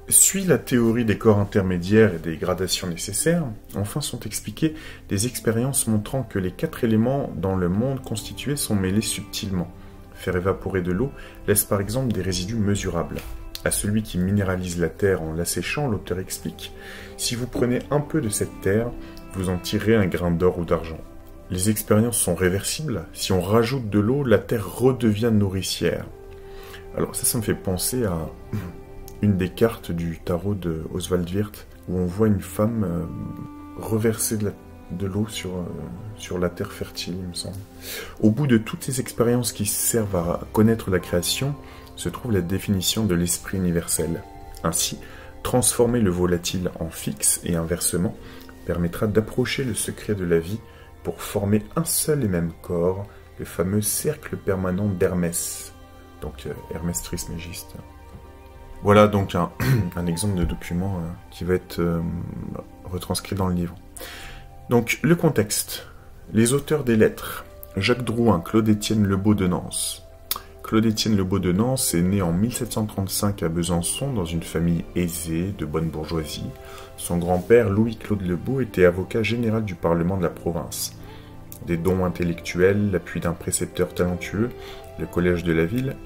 Suit la théorie des corps intermédiaires et des gradations nécessaires. Enfin sont expliquées des expériences montrant que les 4 éléments dans le monde constitué sont mêlés subtilement. Faire évaporer de l'eau laisse par exemple des résidus mesurables. À celui qui minéralise la terre en l'asséchant, l'auteur explique « Si vous prenez un peu de cette terre, vous en tirez un grain d'or ou d'argent. » Les expériences sont réversibles. Si on rajoute de l'eau, la terre redevient nourricière. Alors ça me fait penser à une des cartes du tarot de Oswald Wirth, où on voit une femme reverser de l'eau sur la terre fertile, il me semble. Au bout de toutes ces expériences qui servent à connaître la création, se trouve la définition de l'esprit universel. Ainsi, transformer le volatile en fixe et inversement permettra d'approcher le secret de la vie pour former un seul et même corps, le fameux cercle permanent d'Hermès. Donc Hermès Trismégiste. Voilà donc un exemple de document qui va être retranscrit dans le livre. Donc le contexte. Les auteurs des lettres. Jacques Drouin, Claude-Étienne Lebeau de Nance. Claude-Étienne Lebeau de Nance est né en 1735 à Besançon dans une famille aisée de bonne bourgeoisie. Son grand-père, Louis-Claude Lebeau, était avocat général du Parlement de la province. Des dons intellectuels, l'appui d'un précepteur talentueux, le collège de la ville,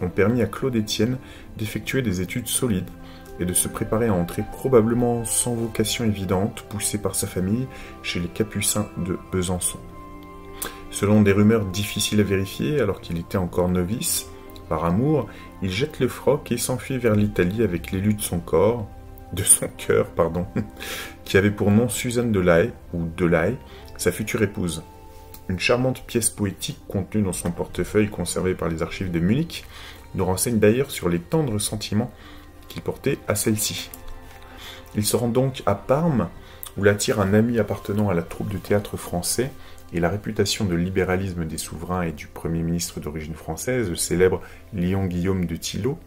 ont permis à Claude-Étienne d'effectuer des études solides et de se préparer à entrer probablement sans vocation évidente, poussé par sa famille, chez les Capucins de Besançon. Selon des rumeurs difficiles à vérifier, alors qu'il était encore novice, par amour, il jette le froc et s'enfuit vers l'Italie avec l'élu de son cœur, qui avait pour nom Suzanne Delahaye, ou Delahaye, sa future épouse. Une charmante pièce poétique contenue dans son portefeuille conservé par les archives de Munich nous renseigne d'ailleurs sur les tendres sentiments qu'il portait à celle-ci. Il se rend donc à Parme, où l'attire un ami appartenant à la troupe de théâtre français, et la réputation de libéralisme des souverains et du Premier ministre d'origine française, le célèbre Léon Guillaume de Thillot,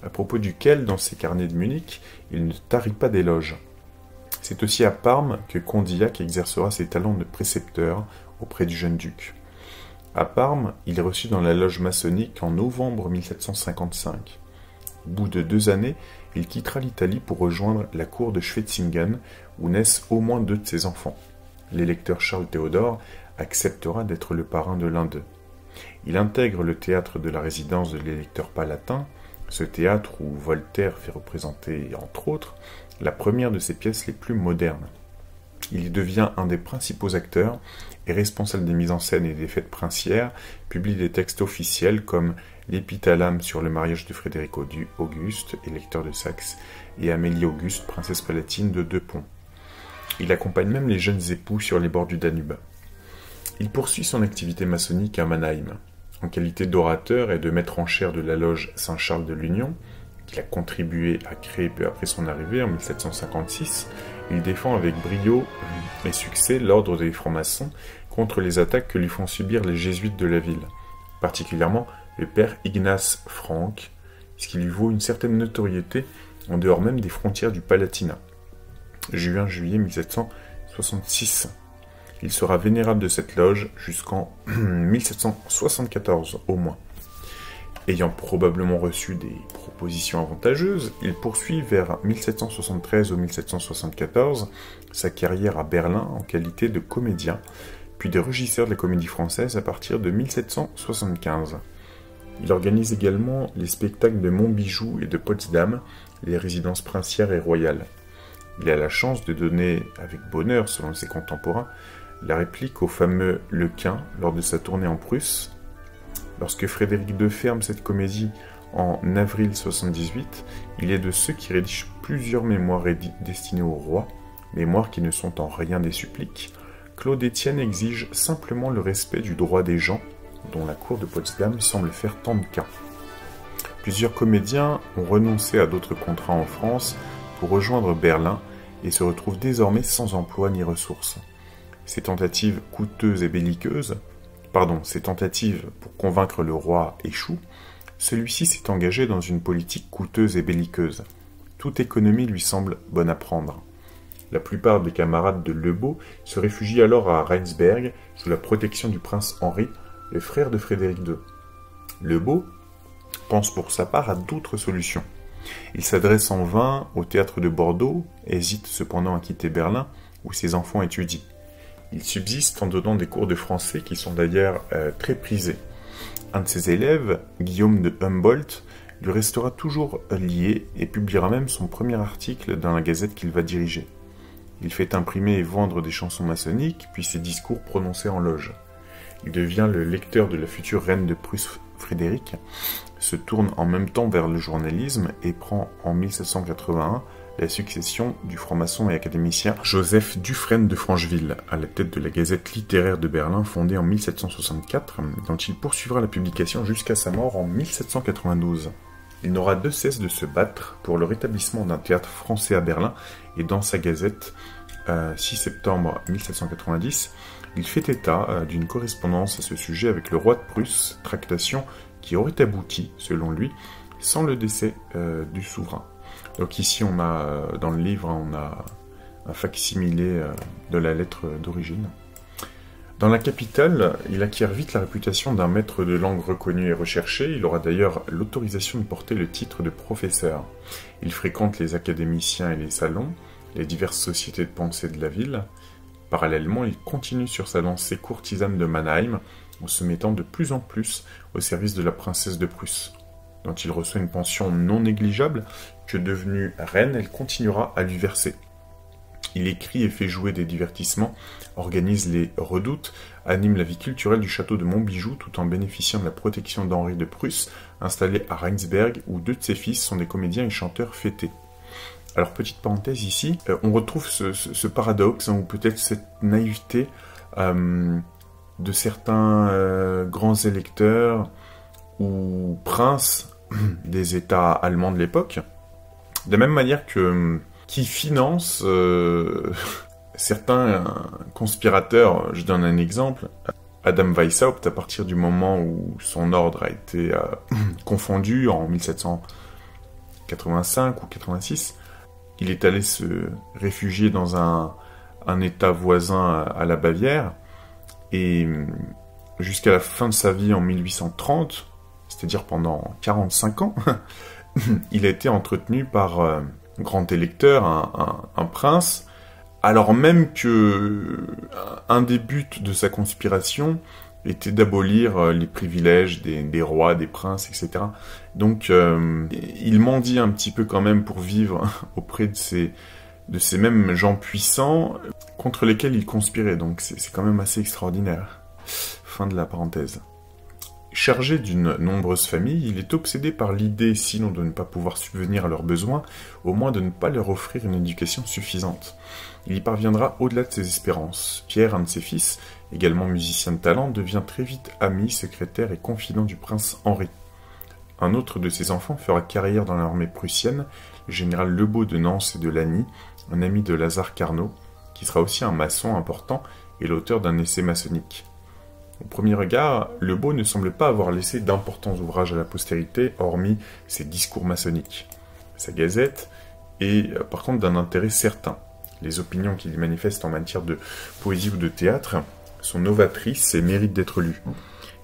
à propos duquel, dans ses carnets de Munich, il ne tarit pas d'éloges. C'est aussi à Parme que Condillac exercera ses talents de précepteur auprès du jeune duc. À Parme, il est reçu dans la loge maçonnique en novembre 1755. Au bout de 2 années, il quittera l'Italie pour rejoindre la cour de Schwetzingen, où naissent au moins 2 de ses enfants. L'électeur Charles Théodore acceptera d'être le parrain de l'un d'eux. Il intègre le théâtre de la résidence de l'électeur palatin, ce théâtre où Voltaire fait représenter, entre autres, la première de ses pièces les plus modernes. Il y devient un des principaux acteurs et responsable des mises en scène et des fêtes princières, publie des textes officiels comme l'épithalame sur le mariage de Frédéric Auguste, électeur de Saxe, et Amélie Auguste, princesse palatine de Deux-Ponts. Il accompagne même les jeunes époux sur les bords du Danube. Il poursuit son activité maçonnique à Mannheim, en qualité d'orateur et de maître en chaire de la loge Saint-Charles de l'Union, qu'il a contribué à créer peu après son arrivée en 1756. Il défend avec brio et succès l'ordre des francs-maçons contre les attaques que lui font subir les jésuites de la ville, particulièrement le père Ignace Franck, ce qui lui vaut une certaine notoriété en dehors même des frontières du Palatinat. Juin-juillet 1766. Il sera vénérable de cette loge jusqu'en 1774 au moins. Ayant probablement reçu des propositions avantageuses, il poursuit vers 1773 ou 1774 sa carrière à Berlin en qualité de comédien, puis de régisseur de la Comédie Française à partir de 1775. Il organise également les spectacles de Montbijou et de Potsdam, les résidences princières et royales. Il a la chance de donner, avec bonheur selon ses contemporains, la réplique au fameux Lequin lors de sa tournée en Prusse. Lorsque Frédéric II ferme cette comédie en avril 78, il est de ceux qui rédigent plusieurs mémoires destinées au roi, mémoires qui ne sont en rien des suppliques. Claude Étienne exige simplement le respect du droit des gens, dont la cour de Potsdam semble faire tant de cas. Plusieurs comédiens ont renoncé à d'autres contrats en France pour rejoindre Berlin et se retrouvent désormais sans emploi ni ressources. Ces tentatives coûteuses et belliqueuses, ces tentatives pour convaincre le roi échouent, celui-ci s'est engagé dans une politique coûteuse et belliqueuse. Toute économie lui semble bonne à prendre. La plupart des camarades de Lebeau se réfugient alors à Rheinsberg sous la protection du prince Henri, le frère de Frédéric II. Lebeau pense pour sa part à d'autres solutions. Il s'adresse en vain au théâtre de Bordeaux, hésite cependant à quitter Berlin, où ses enfants étudient. Il subsiste en donnant des cours de français qui sont d'ailleurs très prisés. Un de ses élèves, Guillaume de Humboldt, lui restera toujours lié et publiera même son premier article dans la gazette qu'il va diriger. Il fait imprimer et vendre des chansons maçonniques, puis ses discours prononcés en loge. Il devient le lecteur de la future reine de Prusse Frédéric, se tourne en même temps vers le journalisme et prend en 1781 la succession du franc-maçon et académicien Joseph Dufresne de Francheville, à la tête de la Gazette littéraire de Berlin fondée en 1764, dont il poursuivra la publication jusqu'à sa mort en 1792. Il n'aura de cesse de se battre pour le rétablissement d'un théâtre français à Berlin, et dans sa Gazette, 6 septembre 1790, il fait état d'une correspondance à ce sujet avec le roi de Prusse, tractation qui aurait abouti, selon lui, sans le décès du souverain. Donc ici, on a, dans le livre, on a un fac-similé de la lettre d'origine. Dans la capitale, il acquiert vite la réputation d'un maître de langue reconnu et recherché. Il aura d'ailleurs l'autorisation de porter le titre de professeur. Il fréquente les académiciens et les salons, les diverses sociétés de pensée de la ville. Parallèlement, il continue sur sa lancée courtisane de Mannheim, en se mettant de plus en plus au service de la princesse de Prusse, dont il reçoit une pension non négligeable que, devenue reine, elle continuera à lui verser. Il écrit et fait jouer des divertissements, organise les redoutes, anime la vie culturelle du château de Montbijou tout en bénéficiant de la protection d'Henri de Prusse, installé à Rheinsberg, où 2 de ses fils sont des comédiens et chanteurs fêtés. Alors, petite parenthèse ici, on retrouve ce paradoxe, ou peut-être cette naïveté de certains grands électeurs ou princes des États allemands de l'époque, de la même manière que qui financent certains conspirateurs. Je donne un exemple. Adam Weishaupt, à partir du moment où son ordre a été confondu en 1785 ou 86, il est allé se réfugier dans un État voisin à la Bavière, et jusqu'à la fin de sa vie en 1830, c'est-à-dire pendant 45 ans, il a été entretenu par grand électeur, un prince, alors même que un des buts de sa conspiration était d'abolir les privilèges des rois, des princes, etc. Donc il mendie un petit peu quand même pour vivre auprès de ces mêmes gens puissants contre lesquels il conspirait. Donc c'est quand même assez extraordinaire. Fin de la parenthèse. Chargé d'une nombreuse famille, il est obsédé par l'idée, sinon de ne pas pouvoir subvenir à leurs besoins, au moins de ne pas leur offrir une éducation suffisante. Il y parviendra au-delà de ses espérances. Pierre, un de ses fils, également musicien de talent, devient très vite ami, secrétaire et confident du prince Henri. Un autre de ses enfants fera carrière dans l'armée prussienne, le général Lebeau de Nance et de Lagny, un ami de Lazare Carnot, qui sera aussi un maçon important et l'auteur d'un essai maçonnique. Au premier regard, Lebeau ne semble pas avoir laissé d'importants ouvrages à la postérité, hormis ses discours maçonniques. Sa gazette est par contre d'un intérêt certain. Les opinions qu'il manifeste en matière de poésie ou de théâtre sont novatrices et méritent d'être lues.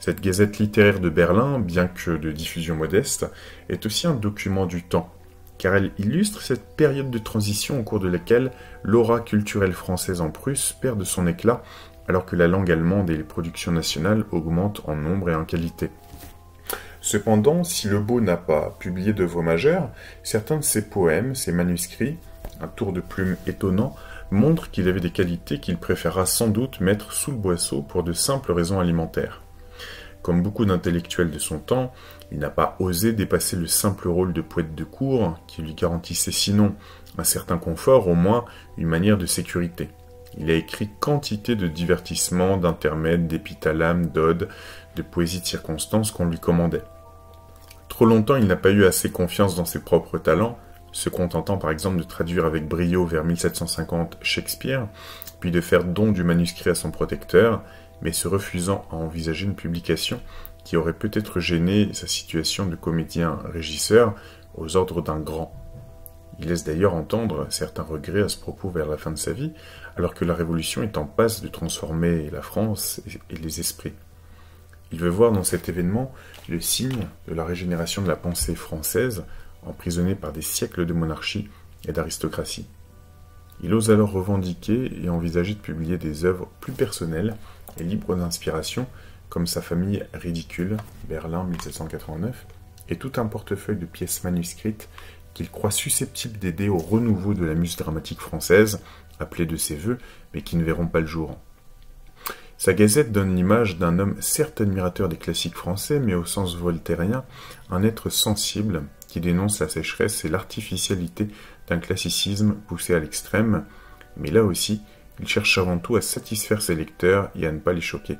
Cette gazette littéraire de Berlin, bien que de diffusion modeste, est aussi un document du temps, car elle illustre cette période de transition au cours de laquelle l'aura culturelle française en Prusse perd de son éclat, alors que la langue allemande et les productions nationales augmentent en nombre et en qualité. Cependant, si Lebeau n'a pas publié d'œuvres majeures, certains de ses poèmes, ses manuscrits, un tour de plume étonnant, montrent qu'il avait des qualités qu'il préféra sans doute mettre sous le boisseau pour de simples raisons alimentaires. Comme beaucoup d'intellectuels de son temps, il n'a pas osé dépasser le simple rôle de poète de cour, qui lui garantissait sinon un certain confort, au moins une manière de sécurité. Il a écrit quantité de divertissements, d'intermèdes, d'épithalames, d'odes, de poésie de circonstances qu'on lui commandait. Trop longtemps, il n'a pas eu assez confiance dans ses propres talents, se contentant par exemple de traduire avec brio vers 1750 Shakespeare, puis de faire don du manuscrit à son protecteur, mais se refusant à envisager une publication qui aurait peut-être gêné sa situation de comédien-régisseur aux ordres d'un grand. Il laisse d'ailleurs entendre certains regrets à ce propos vers la fin de sa vie, alors que la Révolution est en passe de transformer la France et les esprits. Il veut voir dans cet événement le signe de la régénération de la pensée française, emprisonnée par des siècles de monarchie et d'aristocratie. Il ose alors revendiquer et envisager de publier des œuvres plus personnelles et libres d'inspiration, comme sa famille ridicule, Berlin 1789, et tout un portefeuille de pièces manuscrites qu'il croit susceptibles d'aider au renouveau de la muse dramatique française, appelée de ses vœux, mais qui ne verront pas le jour. Sa gazette donne l'image d'un homme certes admirateur des classiques français, mais au sens voltairien, un être sensible qui dénonce la sécheresse et l'artificialité d'un classicisme poussé à l'extrême, mais là aussi, il cherche avant tout à satisfaire ses lecteurs et à ne pas les choquer.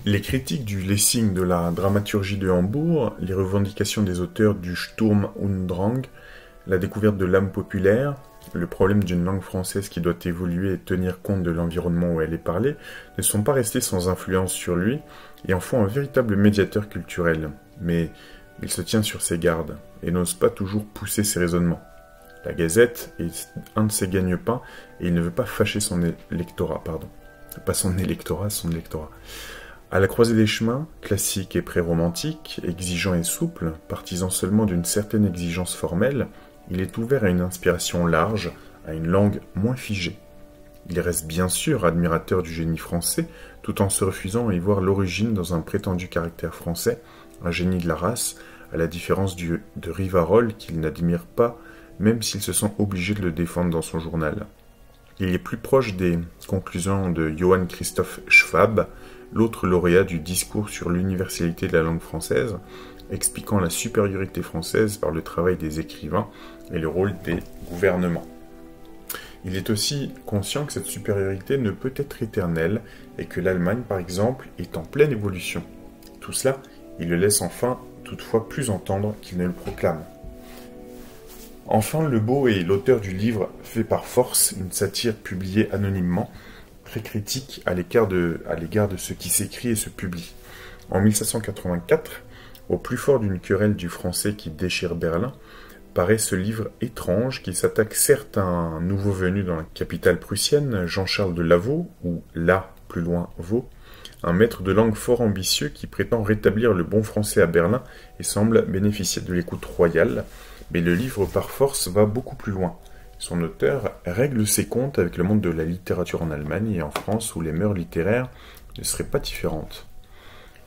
Les critiques du Lessing de la dramaturgie de Hambourg, les revendications des auteurs du Sturm und Drang, la découverte de l'âme populaire, le problème d'une langue française qui doit évoluer et tenir compte de l'environnement où elle est parlée, ne sont pas restés sans influence sur lui et en font un véritable médiateur culturel. Mais il se tient sur ses gardes et n'ose pas toujours pousser ses raisonnements. La Gazette est un de ses gagne-pains et il ne veut pas fâcher son électorat, Pas son électorat, son lectorat. À la croisée des chemins, classique et pré-romantique, exigeant et souple, partisan seulement d'une certaine exigence formelle, il est ouvert à une inspiration large, à une langue moins figée. Il reste bien sûr admirateur du génie français, tout en se refusant à y voir l'origine dans un prétendu caractère français, un génie de la race, à la différence de Rivarol qu'il n'admire pas, même s'il se sent obligé de le défendre dans son journal. Il est plus proche des conclusions de Johann Christoph Schwab, l'autre lauréat du discours sur l'universalité de la langue française, expliquant la supériorité française par le travail des écrivains et le rôle des gouvernements. Il est aussi conscient que cette supériorité ne peut être éternelle et que l'Allemagne, par exemple, est en pleine évolution. Tout cela, il le laisse enfin, toutefois, plus entendre qu'il ne le proclame. Enfin, Lebeau est l'auteur du livre Fait par force, une satire publiée anonymement, très critique à l'égard de ce qui s'écrit et se publie. En 1784, au plus fort d'une querelle du français qui déchire Berlin, paraît ce livre étrange qui s'attaque certes à un nouveau venu dans la capitale prussienne, Jean-Charles de Lavaux, ou là, plus loin, Vaux, un maître de langue fort ambitieux qui prétend rétablir le bon français à Berlin et semble bénéficier de l'écoute royale, mais le livre par force va beaucoup plus loin. Son auteur règle ses comptes avec le monde de la littérature en Allemagne et en France où les mœurs littéraires ne seraient pas différentes.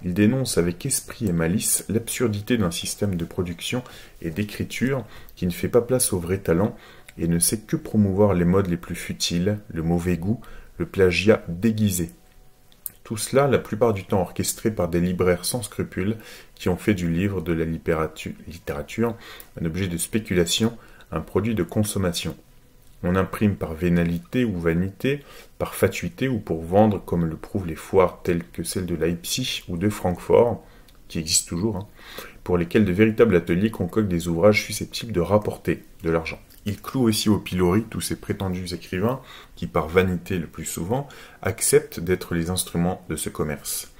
Il dénonce avec esprit et malice l'absurdité d'un système de production et d'écriture qui ne fait pas place au vrai talent et ne sait que promouvoir les modes les plus futiles, le mauvais goût, le plagiat déguisé. Tout cela, la plupart du temps orchestré par des libraires sans scrupules qui ont fait du livre de la littérature un objet de spéculation, un produit de consommation. On imprime par vénalité ou vanité, par fatuité ou pour vendre comme le prouvent les foires telles que celle de Leipzig ou de Francfort, qui existent toujours, pour lesquelles de véritables ateliers concoctent des ouvrages susceptibles de rapporter de l'argent. Il cloue aussi au pilori tous ces prétendus écrivains qui, par vanité le plus souvent, acceptent d'être les instruments de ce commerce.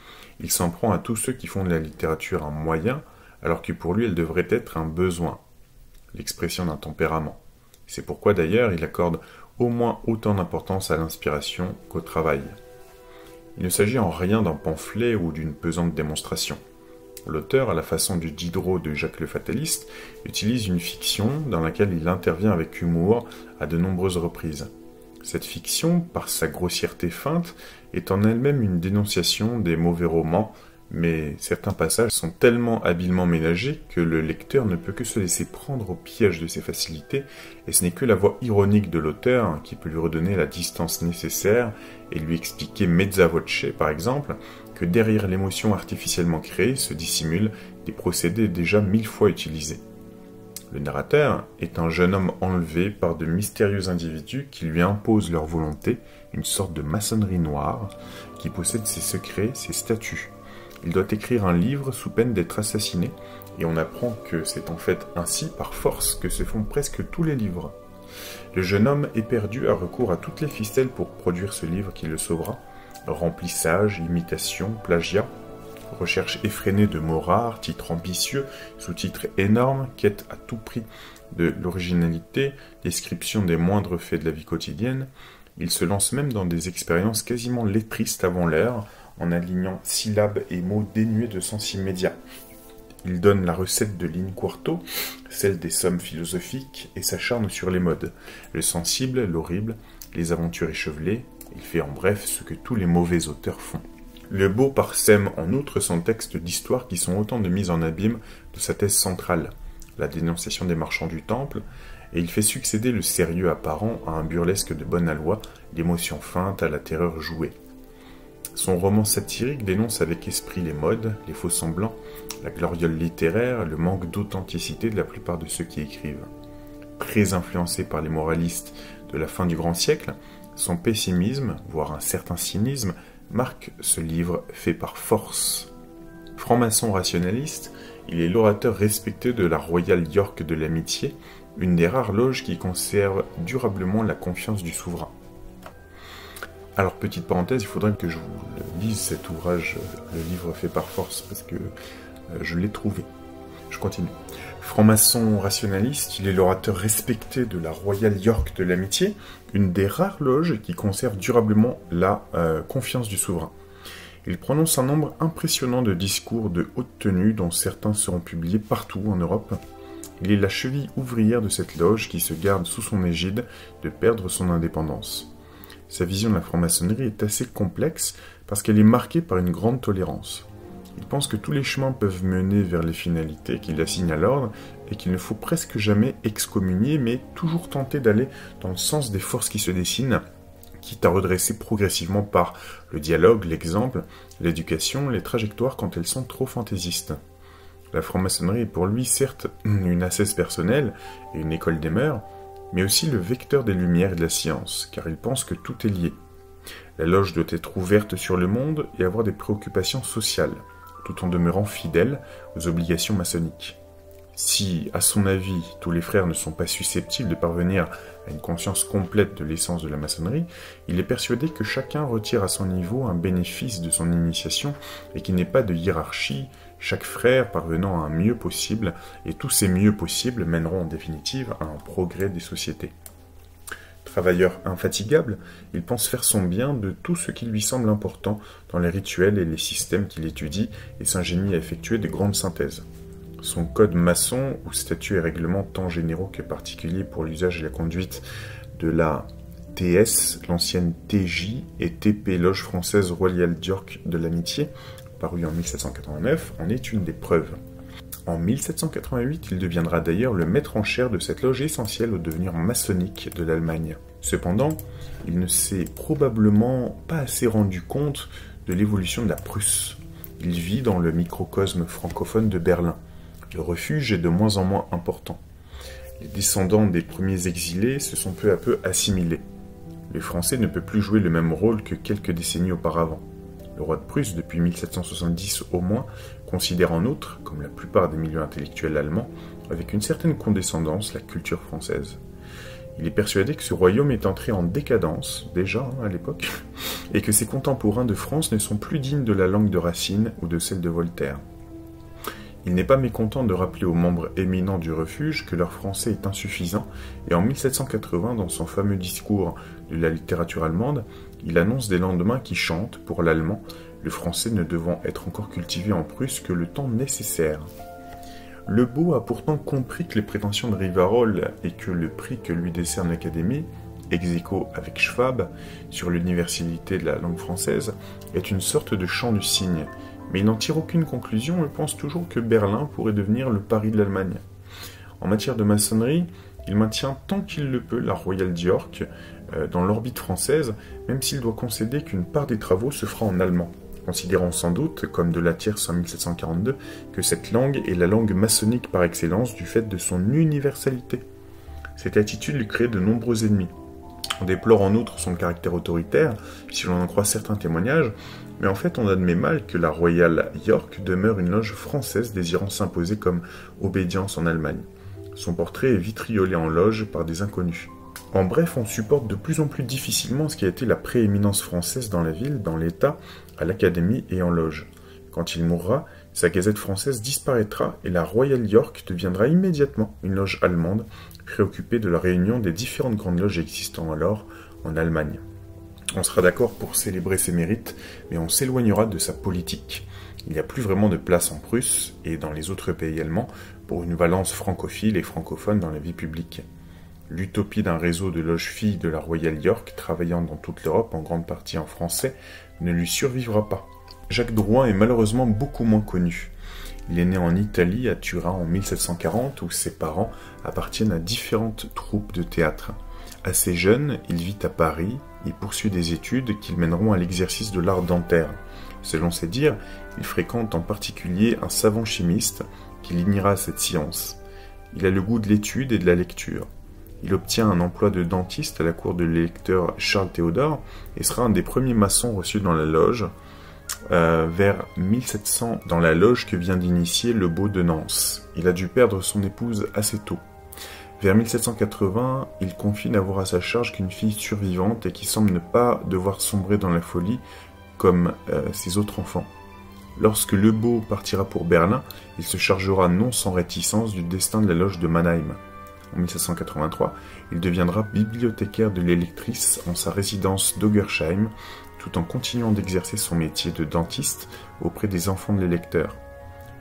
Il s'en prend à tous ceux qui font de la littérature un moyen, alors que pour lui elle devrait être un besoin, l'expression d'un tempérament. C'est pourquoi d'ailleurs il accorde au moins autant d'importance à l'inspiration qu'au travail. Il ne s'agit en rien d'un pamphlet ou d'une pesante démonstration. L'auteur, à la façon du Diderot de Jacques le Fataliste, utilise une fiction dans laquelle il intervient avec humour à de nombreuses reprises. Cette fiction, par sa grossièreté feinte, est en elle-même une dénonciation des mauvais romans, mais certains passages sont tellement habilement ménagés que le lecteur ne peut que se laisser prendre au piège de ces facilités, et ce n'est que la voix ironique de l'auteur qui peut lui redonner la distance nécessaire et lui expliquer mezza voce, par exemple, que derrière l'émotion artificiellement créée se dissimulent des procédés déjà 1000 fois utilisés. Le narrateur est un jeune homme enlevé par de mystérieux individus qui lui imposent leur volonté, une sorte de maçonnerie noire, qui possède ses secrets, ses statuts. Il doit écrire un livre sous peine d'être assassiné, et on apprend que c'est en fait ainsi, par force, que se font presque tous les livres. Le jeune homme éperdu a recours à toutes les ficelles pour produire ce livre qui le sauvera. Remplissage, imitation, plagiat, recherche effrénée de mots rares, titres ambitieux, sous-titres énormes, quête à tout prix de l'originalité, description des moindres faits de la vie quotidienne. Il se lance même dans des expériences quasiment lettristes avant l'heure, en alignant syllabes et mots dénués de sens immédiat. Il donne la recette de l'in-quarto, celle des sommes philosophiques, et s'acharne sur les modes, le sensible, l'horrible, les aventures échevelées. Il fait en bref ce que tous les mauvais auteurs font. Le beau parsème en outre son texte d'histoire qui sont autant de mises en abîme de sa thèse centrale, la dénonciation des marchands du temple, et il fait succéder le sérieux apparent à un burlesque de bonne aloi, l'émotion feinte à la terreur jouée. Son roman satirique dénonce avec esprit les modes, les faux semblants, la gloriole littéraire, le manque d'authenticité de la plupart de ceux qui écrivent. Très influencé par les moralistes de la fin du grand siècle, son pessimisme, voire un certain cynisme, marque ce livre fait par force. Franc-maçon rationaliste, il est l'orateur respecté de la Royal York de l'Amitié, une des rares loges qui conserve durablement la confiance du souverain. Alors, petite parenthèse, il faudrait que je vous lise cet ouvrage, le livre fait par force, parce que je l'ai trouvé. Je continue. Franc-maçon rationaliste, il est l'orateur respecté de la Royal York de l'Amitié, une des rares loges qui conserve durablement la confiance du souverain. Il prononce un nombre impressionnant de discours de haute tenue, dont certains seront publiés partout en Europe. Il est la cheville ouvrière de cette loge qui se garde sous son égide de perdre son indépendance. Sa vision de la franc-maçonnerie est assez complexe parce qu'elle est marquée par une grande tolérance. Il pense que tous les chemins peuvent mener vers les finalités qu'il assigne à l'ordre et qu'il ne faut presque jamais excommunier, mais toujours tenter d'aller dans le sens des forces qui se dessinent, quitte à redresser progressivement par le dialogue, l'exemple, l'éducation, les trajectoires quand elles sont trop fantaisistes. La franc-maçonnerie est pour lui certes une assise personnelle et une école des mœurs, mais aussi le vecteur des lumières et de la science, car il pense que tout est lié. La loge doit être ouverte sur le monde et avoir des préoccupations sociales, tout en demeurant fidèle aux obligations maçonniques. Si, à son avis, tous les frères ne sont pas susceptibles de parvenir à une conscience complète de l'essence de la maçonnerie, il est persuadé que chacun retire à son niveau un bénéfice de son initiation et qu'il n'y ait pas de hiérarchie, chaque frère parvenant à un mieux possible, et tous ces mieux possibles mèneront en définitive à un progrès des sociétés. Travailleur infatigable, il pense faire son bien de tout ce qui lui semble important dans les rituels et les systèmes qu'il étudie et s'ingénie à effectuer de grandes synthèses. Son code maçon, ou statuts et règlements tant généraux que particuliers pour l'usage et la conduite de la TS, l'ancienne TJ et TP Loge Française Royal York de l'Amitié, paru en 1789, en est une des preuves. En 1788, il deviendra d'ailleurs le maître en chaire de cette loge essentielle au devenir maçonnique de l'Allemagne. Cependant, il ne s'est probablement pas assez rendu compte de l'évolution de la Prusse. Il vit dans le microcosme francophone de Berlin. Le refuge est de moins en moins important. Les descendants des premiers exilés se sont peu à peu assimilés. Le français ne peut plus jouer le même rôle que quelques décennies auparavant. Le roi de Prusse, depuis 1770 au moins, considère en outre, comme la plupart des milieux intellectuels allemands, avec une certaine condescendance la culture française. Il est persuadé que ce royaume est entré en décadence, déjà à l'époque, et que ses contemporains de France ne sont plus dignes de la langue de Racine ou de celle de Voltaire. Il n'est pas mécontent de rappeler aux membres éminents du refuge que leur français est insuffisant, et en 1780, dans son fameux discours de la littérature allemande, il annonce des lendemains qui chantent, pour l'allemand, le français ne devant être encore cultivé en Prusse que le temps nécessaire. Le beau a pourtant compris que les prétentions de Rivarol et que le prix que lui décerne l'Académie, ex aequo avec Schwab, sur l'universalité de la langue française, est une sorte de chant du cygne, mais il n'en tire aucune conclusion et pense toujours que Berlin pourrait devenir le Paris de l'Allemagne. En matière de maçonnerie, il maintient tant qu'il le peut la Royale d'York dans l'orbite française, même s'il doit concéder qu'une part des travaux se fera en allemand, considérant sans doute, comme de la Tierce en 1742, que cette langue est la langue maçonnique par excellence du fait de son universalité. Cette attitude lui crée de nombreux ennemis. On déplore en outre son caractère autoritaire, si l'on en croit certains témoignages, mais en fait on admet mal que la Royale York demeure une loge française désirant s'imposer comme obédience en Allemagne. Son portrait est vitriolé en loge par des inconnus. En bref, on supporte de plus en plus difficilement ce qui a été la prééminence française dans la ville, dans l'État, à l'Académie et en loge. Quand il mourra, sa gazette française disparaîtra et la Royale York deviendra immédiatement une loge allemande, préoccupée de la réunion des différentes grandes loges existant alors en Allemagne. On sera d'accord pour célébrer ses mérites, mais on s'éloignera de sa politique. Il n'y a plus vraiment de place en Prusse et dans les autres pays allemands pour une valence francophile et francophone dans la vie publique. L'utopie d'un réseau de loges filles de la Royale York travaillant dans toute l'Europe, en grande partie en français, ne lui survivra pas. Jacques Drouin est malheureusement beaucoup moins connu. Il est né en Italie, à Turin, en 1740, où ses parents appartiennent à différentes troupes de théâtre. Assez jeune, il vit à Paris et poursuit des études qui le mèneront à l'exercice de l'art dentaire. Selon ses dires, il fréquente en particulier un savant chimiste qui l'iniera à cette science. Il a le goût de l'étude et de la lecture. Il obtient un emploi de dentiste à la cour de l'électeur Charles Théodore et sera un des premiers maçons reçus dans la loge vers 1700, dans la loge que vient d'initier le Beau de Nance. Il a dû perdre son épouse assez tôt. Vers 1780, il confie n'avoir à sa charge qu'une fille survivante et qui semble ne pas devoir sombrer dans la folie comme ses autres enfants. Lorsque Lebeau partira pour Berlin, il se chargera non sans réticence du destin de la loge de Mannheim. En 1783, il deviendra bibliothécaire de l'électrice en sa résidence d'Ogersheim, tout en continuant d'exercer son métier de dentiste auprès des enfants de l'électeur.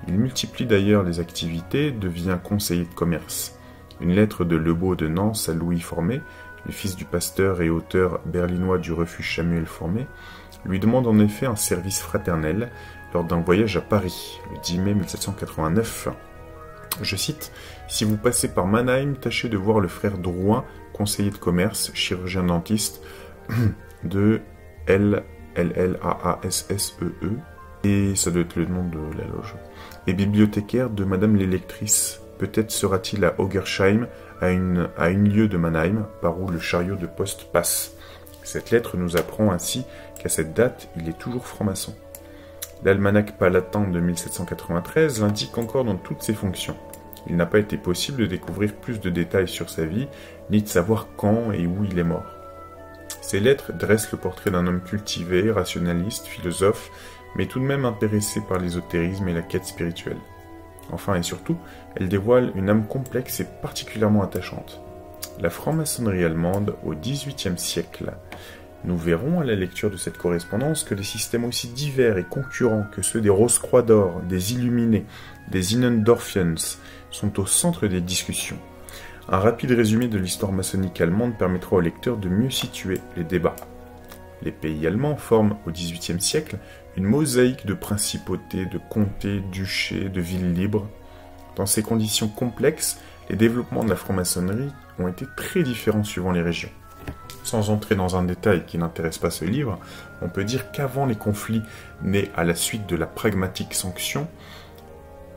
Il multiplie d'ailleurs les activités, devient conseiller de commerce. Une lettre de Lebeau de Nance à Louis Formé, le fils du pasteur et auteur berlinois du refuge Samuel Formé, lui demande en effet un service fraternel lors d'un voyage à Paris, le 10 mai 1789. Je cite, « Si vous passez par Mannheim, tâchez de voir le frère Drouin, conseiller de commerce, chirurgien dentiste, de LLAASSEE, et ça doit être le nom de la loge, et bibliothécaire de Madame l'électrice. Peut-être sera-t-il à Ogersheim, à une lieue de Mannheim, par où le chariot de poste passe. » Cette lettre nous apprend ainsi qu'à cette date, il est toujours franc-maçon. L'almanach palatin de 1793 l'indique encore dans toutes ses fonctions. Il n'a pas été possible de découvrir plus de détails sur sa vie, ni de savoir quand et où il est mort. Ces lettres dressent le portrait d'un homme cultivé, rationaliste, philosophe, mais tout de même intéressé par l'ésotérisme et la quête spirituelle. Enfin et surtout, elles dévoilent une âme complexe et particulièrement attachante. La franc-maçonnerie allemande au XVIIIe siècle. Nous verrons à la lecture de cette correspondance que des systèmes aussi divers et concurrents que ceux des Rose-Croix d'Or, des Illuminés, des Innendorfians sont au centre des discussions. Un rapide résumé de l'histoire maçonnique allemande permettra au lecteur de mieux situer les débats. Les pays allemands forment au XVIIIe siècle une mosaïque de principautés, de comtés, duchés, de villes libres. Dans ces conditions complexes, les développements de la franc-maçonnerie ont été très différents suivant les régions. Sans entrer dans un détail qui n'intéresse pas ce livre, on peut dire qu'avant les conflits nés à la suite de la pragmatique sanction,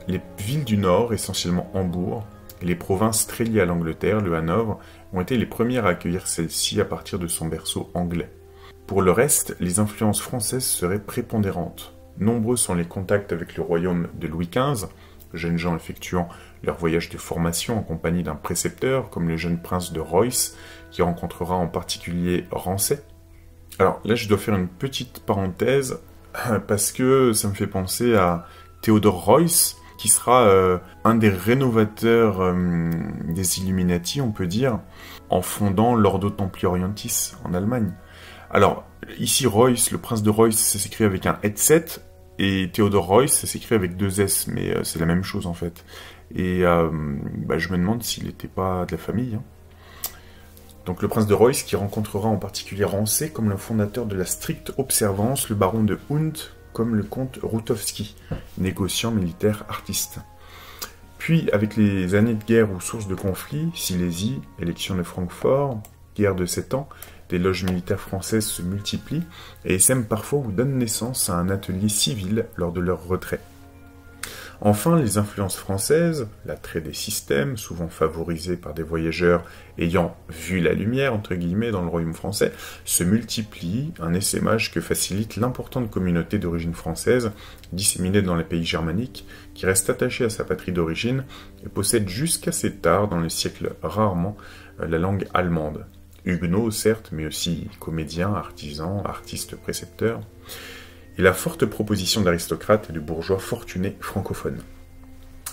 les villes du Nord, essentiellement Hambourg, et les provinces très liées à l'Angleterre, le Hanovre, ont été les premières à accueillir celle-ci à partir de son berceau anglais. Pour le reste, les influences françaises seraient prépondérantes. Nombreux sont les contacts avec le royaume de Louis XV, jeunes gens effectuant leur voyage de formation en compagnie d'un précepteur, comme le jeune prince de Reuss, qui rencontrera en particulier Rancé. Alors là, je dois faire une petite parenthèse, parce que ça me fait penser à Theodor Reuss, qui sera un des rénovateurs des Illuminati, on peut dire, en fondant l'Ordo Templi Orientis en Allemagne. Alors, ici, Reuss, le prince de Reuss, ça s'écrit avec un headset, et Theodor Reuss, ça s'écrit avec 2 S, mais c'est la même chose en fait. Et je me demande s'il n'était pas de la famille. Donc le prince de Reuss qui rencontrera en particulier Rancé comme le fondateur de la stricte observance, le baron de Hund, comme le comte Routowski, négociant militaire artiste. Puis, avec les années de guerre ou sources de conflits, Silésie, élection de Francfort, guerre de 7 ans, des loges militaires françaises se multiplient et essaiment parfois ou donnent naissance à un atelier civil lors de leur retrait. Enfin, les influences françaises, l'attrait des systèmes, souvent favorisés par des voyageurs ayant « vu la lumière » entre guillemets dans le royaume français, se multiplient, un essaimage que facilite l'importante communauté d'origine française, disséminée dans les pays germaniques, qui reste attachée à sa patrie d'origine et possède jusqu'assez tard dans les siècles rarement la langue allemande. Huguenots, certes, mais aussi comédiens, artisans, artistes précepteurs, et la forte proposition d'aristocrates et de bourgeois fortunés francophones.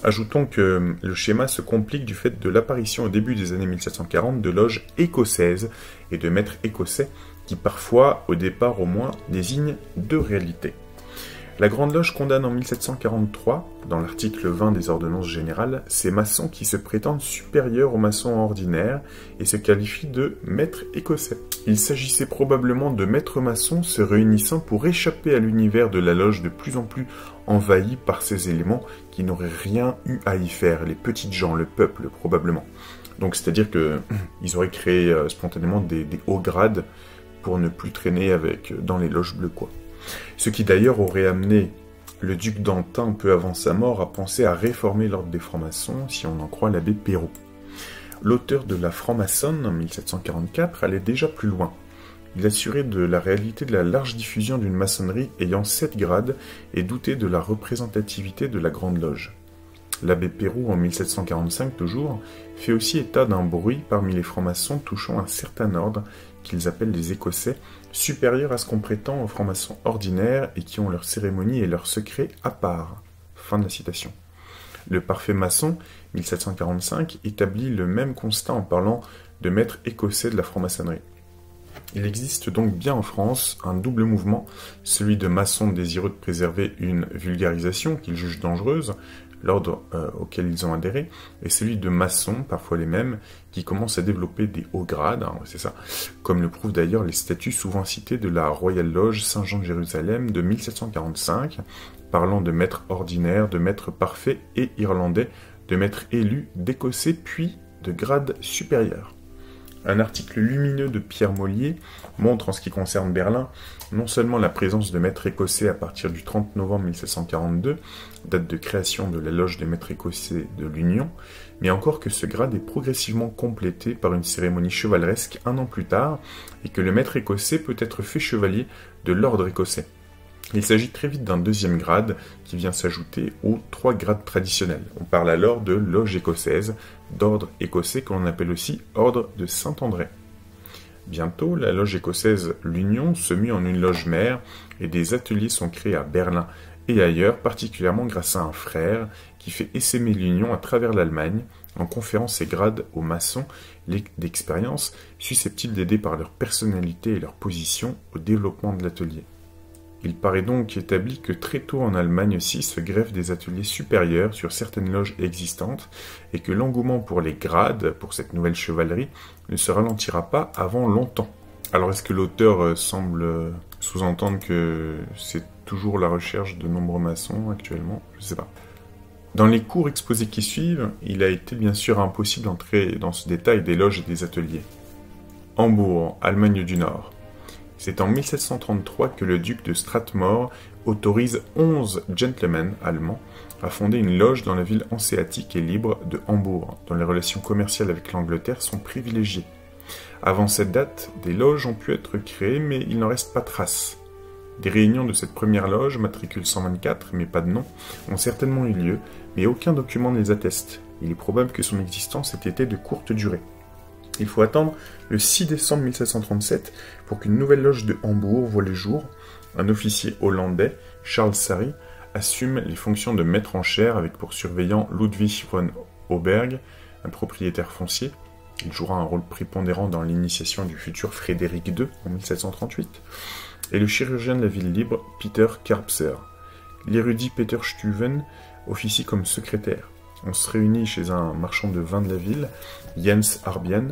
Ajoutons que le schéma se complique du fait de l'apparition au début des années 1740 de loges écossaises et de maîtres écossais qui parfois, au départ au moins, désignent deux réalités. La Grande Loge condamne en 1743, dans l'article 20 des ordonnances générales, ces maçons qui se prétendent supérieurs aux maçons ordinaires et se qualifient de maîtres écossais. Il s'agissait probablement de maîtres maçons se réunissant pour échapper à l'univers de la loge de plus en plus envahi par ces éléments qui n'auraient rien eu à y faire, les petites gens, le peuple probablement. Donc c'est-à-dire qu'ils auraient créé spontanément des hauts grades pour ne plus traîner dans les loges bleues quoi. Ce qui d'ailleurs aurait amené le duc d'Antin peu avant sa mort à penser à réformer l'ordre des francs-maçons, si on en croit l'abbé Perrault. L'auteur de la franc-maçonne, en 1744, allait déjà plus loin. Il assurait de la réalité de la large diffusion d'une maçonnerie ayant 7 grades et doutait de la représentativité de la Grande Loge. L'abbé Perrault, en 1745 toujours, fait aussi état d'un bruit parmi les francs-maçons touchant un certain ordre qu'ils appellent les Écossais, supérieurs à ce qu'on prétend aux francs-maçons ordinaires et qui ont leurs cérémonies et leurs secrets à part. Fin de la citation. Le parfait maçon, 1745, établit le même constat en parlant de maîtres écossais de la franc-maçonnerie. Il existe donc bien en France un double mouvement, celui de maçons désireux de préserver une vulgarisation qu'ils jugent dangereuse, l'ordre auquel ils ont adhéré, et celui de maçons, parfois les mêmes, qui commencent à développer des hauts grades, c'est ça, comme le prouvent d'ailleurs les statuts souvent cités de la Royale Loge Saint-Jean de Jérusalem de 1745, parlant de maîtres ordinaires, de maîtres parfaits et irlandais, de maîtres élus, d'écossais, puis de grades supérieurs. Un article lumineux de Pierre Mollier montre en ce qui concerne Berlin non seulement la présence de maîtres écossais à partir du 30 novembre 1742, date de création de la loge des maîtres écossais de l'Union, mais encore que ce grade est progressivement complété par une cérémonie chevaleresque un an plus tard et que le maître écossais peut être fait chevalier de l'ordre écossais. Il s'agit très vite d'un deuxième grade qui vient s'ajouter aux 3 grades traditionnels. On parle alors de loge écossaise, d'ordre écossais que l'on appelle aussi ordre de Saint-André. Bientôt, la loge écossaise L'Union se mue en une loge mère et des ateliers sont créés à Berlin et ailleurs, particulièrement grâce à un frère qui fait essaimer l'Union à travers l'Allemagne en conférant ses grades aux maçons d'expérience susceptibles d'aider par leur personnalité et leur position au développement de l'atelier. Il paraît donc établi que très tôt en Allemagne aussi se greffent des ateliers supérieurs sur certaines loges existantes et que l'engouement pour les grades, pour cette nouvelle chevalerie, ne se ralentira pas avant longtemps. Alors est-ce que l'auteur semble sous-entendre que c'est toujours la recherche de nombreux maçons actuellement? Je ne sais pas. Dans les cours exposés qui suivent, il a été bien sûr impossible d'entrer dans ce détail des loges et des ateliers. Hambourg, Allemagne du Nord. C'est en 1733 que le duc de Strathmore autorise 11 gentlemen allemands à fonder une loge dans la ville hanséatique et libre de Hambourg, dont les relations commerciales avec l'Angleterre sont privilégiées. Avant cette date, des loges ont pu être créées, mais il n'en reste pas trace. Des réunions de cette première loge, matricule 124, mais pas de nom, ont certainement eu lieu, mais aucun document ne les atteste. Il est probable que son existence ait été de courte durée. Il faut attendre le 6 décembre 1737 pour qu'une nouvelle loge de Hambourg voie le jour. Un officier hollandais, Charles Sarry, assume les fonctions de maître en chaire avec pour surveillant Ludwig von Auberg, un propriétaire foncier. Il jouera un rôle prépondérant dans l'initiation du futur Frédéric II en 1738. Et le chirurgien de la ville libre, Peter Karpser. L'érudit Peter Stuyven officie comme secrétaire. On se réunit chez un marchand de vin de la ville, Jens Arbien,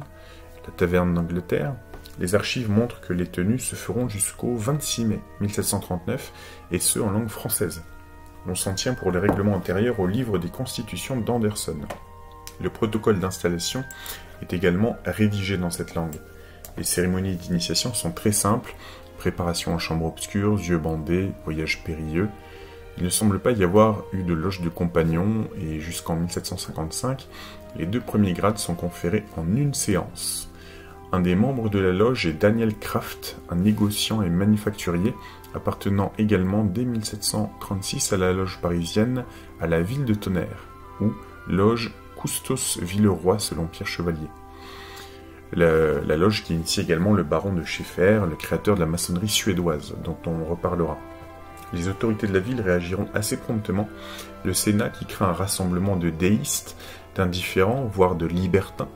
la taverne d'Angleterre. Les archives montrent que les tenues se feront jusqu'au 26 mai 1739, et ce en langue française. On s'en tient pour les règlements antérieurs au livre des constitutions d'Anderson. Le protocole d'installation est également rédigé dans cette langue. Les cérémonies d'initiation sont très simples, préparation en chambre obscure, yeux bandés, voyage périlleux. Il ne semble pas y avoir eu de loge de compagnons, et jusqu'en 1755, les 2 premiers grades sont conférés en une séance. Un des membres de la loge est Daniel Kraft, un négociant et manufacturier, appartenant également dès 1736 à la loge parisienne à la ville de Tonnerre, ou loge Custos-Villeroy selon Pierre Chevalier. La loge qui initie également le baron de Schaeffer, le créateur de la maçonnerie suédoise, dont on reparlera. Les autorités de la ville réagiront assez promptement. Le Sénat, qui craint un rassemblement de déistes, d'indifférents, voire de libertins,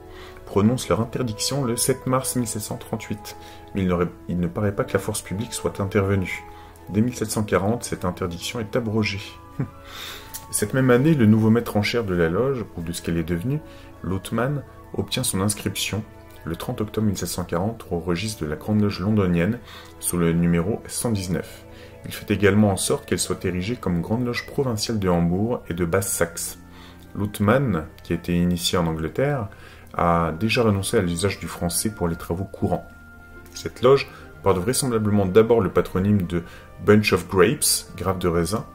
prononce leur interdiction le 7 mars 1738. Mais il ne paraît pas que la force publique soit intervenue. Dès 1740, cette interdiction est abrogée. Cette même année, le nouveau maître en chair de la loge, ou de ce qu'elle est devenue, Lothman, obtient son inscription le 30 octobre 1740 au registre de la Grande Loge londonienne sous le numéro 119. Il fait également en sorte qu'elle soit érigée comme Grande Loge provinciale de Hambourg et de Basse-Saxe. Lothman, qui a été initié en Angleterre, a déjà renoncé à l'usage du français pour les travaux courants. Cette loge porte vraisemblablement d'abord le patronyme de Bunch of Grapes, grappe de raisin,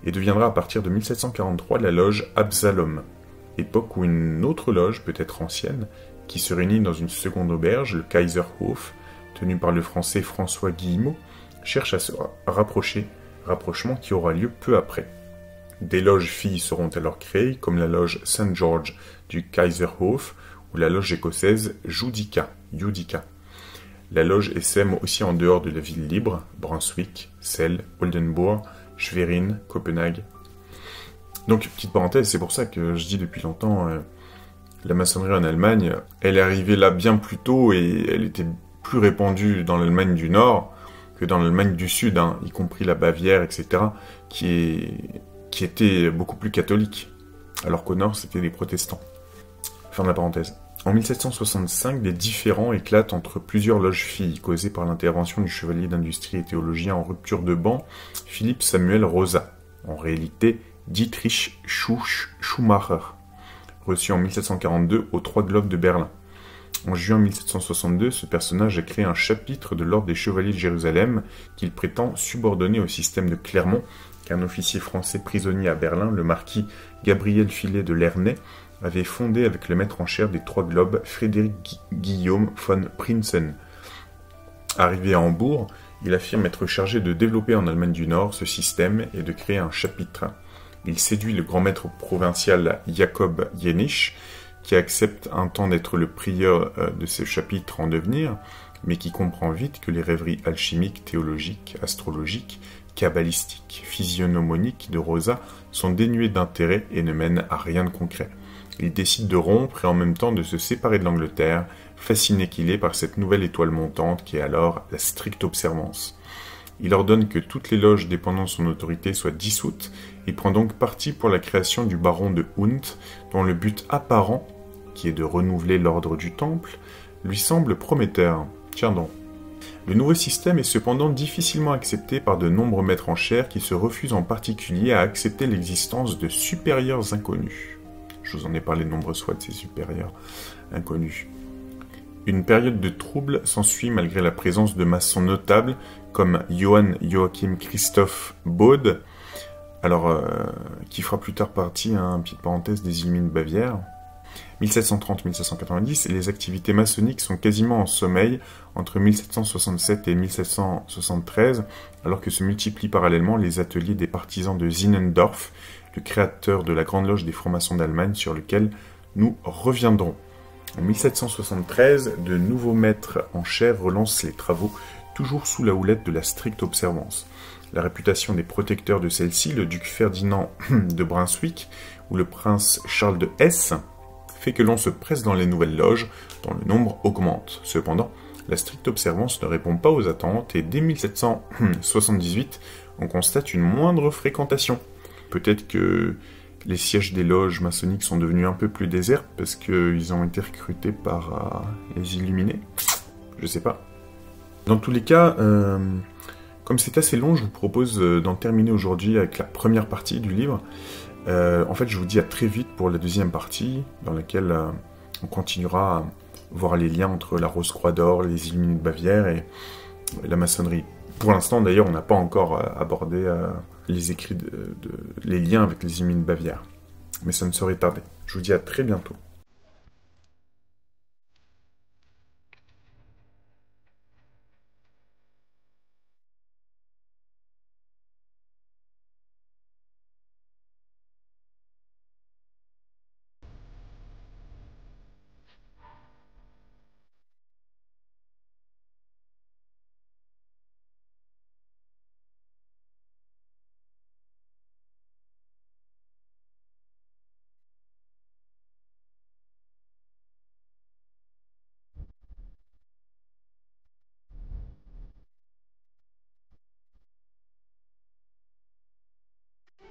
et deviendra à partir de 1743 la loge Absalom, époque où une autre loge, peut-être ancienne, qui se réunit dans une seconde auberge, le Kaiserhof, tenu par le français François Guillemot, cherche à se rapprochement qui aura lieu peu après. Des loges filles seront alors créées, comme la loge St. George du Kaiserhof ou la loge écossaise Judica. La loge essaime aussi en dehors de la ville libre, Brunswick, Celle, Oldenburg, Schwerin, Copenhague. Donc, petite parenthèse, c'est pour ça que je dis depuis longtemps, la maçonnerie en Allemagne, elle est arrivée là bien plus tôt et elle était plus répandue dans l'Allemagne du Nord que dans l'Allemagne du Sud, y compris la Bavière, etc., qui était beaucoup plus catholique, alors qu'au Nord, c'était des protestants. Fin de la parenthèse. En 1765, des différends éclatent entre plusieurs loges filles, causées par l'intervention du chevalier d'industrie et théologien en rupture de ban, Philippe Samuel Rosa, en réalité Dietrich Schumacher, reçu en 1742 aux Trois Globes de Berlin. En juin 1762, ce personnage a créé un chapitre de l'ordre des Chevaliers de Jérusalem qu'il prétend subordonner au système de Clermont, qu'un officier français prisonnier à Berlin, le marquis Gabriel Filet de Lernay, avait fondé avec le maître en chair des Trois Globes, Frédéric Guillaume von Prinzen. Arrivé à Hambourg, il affirme être chargé de développer en Allemagne du Nord ce système et de créer un chapitre. Il séduit le grand maître provincial Jacob Jenisch, qui accepte un temps d'être le prieur de ce chapitre en devenir, mais qui comprend vite que les rêveries alchimiques, théologiques, astrologiques, kabbalistiques, physiognomoniques de Rosa sont dénuées d'intérêt et ne mènent à rien de concret. Il décide de rompre et en même temps de se séparer de l'Angleterre, fasciné qu'il est par cette nouvelle étoile montante qui est alors la stricte observance. Il ordonne que toutes les loges dépendant de son autorité soient dissoutes et prend donc parti pour la création du baron de Hund, dont le but apparent, qui est de renouveler l'ordre du Temple, lui semble prometteur. Tiens donc. Le nouveau système est cependant difficilement accepté par de nombreux maîtres en chair qui se refusent en particulier à accepter l'existence de supérieurs inconnus. Je vous en ai parlé de nombreuses fois de ces supérieurs inconnus. Une période de trouble s'ensuit malgré la présence de maçons notables comme Johann Joachim Christoph Bode, qui fera plus tard partie, petite parenthèse, des Illuminés de Bavière. 1730-1790, et les activités maçonniques sont quasiment en sommeil entre 1767 et 1773, alors que se multiplient parallèlement les ateliers des partisans de Zinzendorf, le créateur de la Grande Loge des francs-maçons d'Allemagne, sur lequel nous reviendrons. En 1773, de nouveaux maîtres en chair relancent les travaux, toujours sous la houlette de la stricte observance. La réputation des protecteurs de celle-ci, le duc Ferdinand de Brunswick ou le prince Charles de Hesse, fait que l'on se presse dans les nouvelles loges, dont le nombre augmente. Cependant, la stricte observance ne répond pas aux attentes et dès 1778, on constate une moindre fréquentation. Peut-être que les sièges des loges maçonniques sont devenus un peu plus déserts parce qu'ils ont été recrutés par les Illuminés. je sais pas. Dans tous les cas, comme c'est assez long, je vous propose d'en terminer aujourd'hui avec la première partie du livre. En fait, je vous dis à très vite pour la deuxième partie, dans laquelle on continuera à voir les liens entre la Rose-Croix d'Or, les Illuminés de Bavière et la maçonnerie. Pour l'instant, d'ailleurs, on n'a pas encore abordé les écrits, les liens avec les Illuminés de Bavière. Mais ça ne saurait tarder. Je vous dis à très bientôt.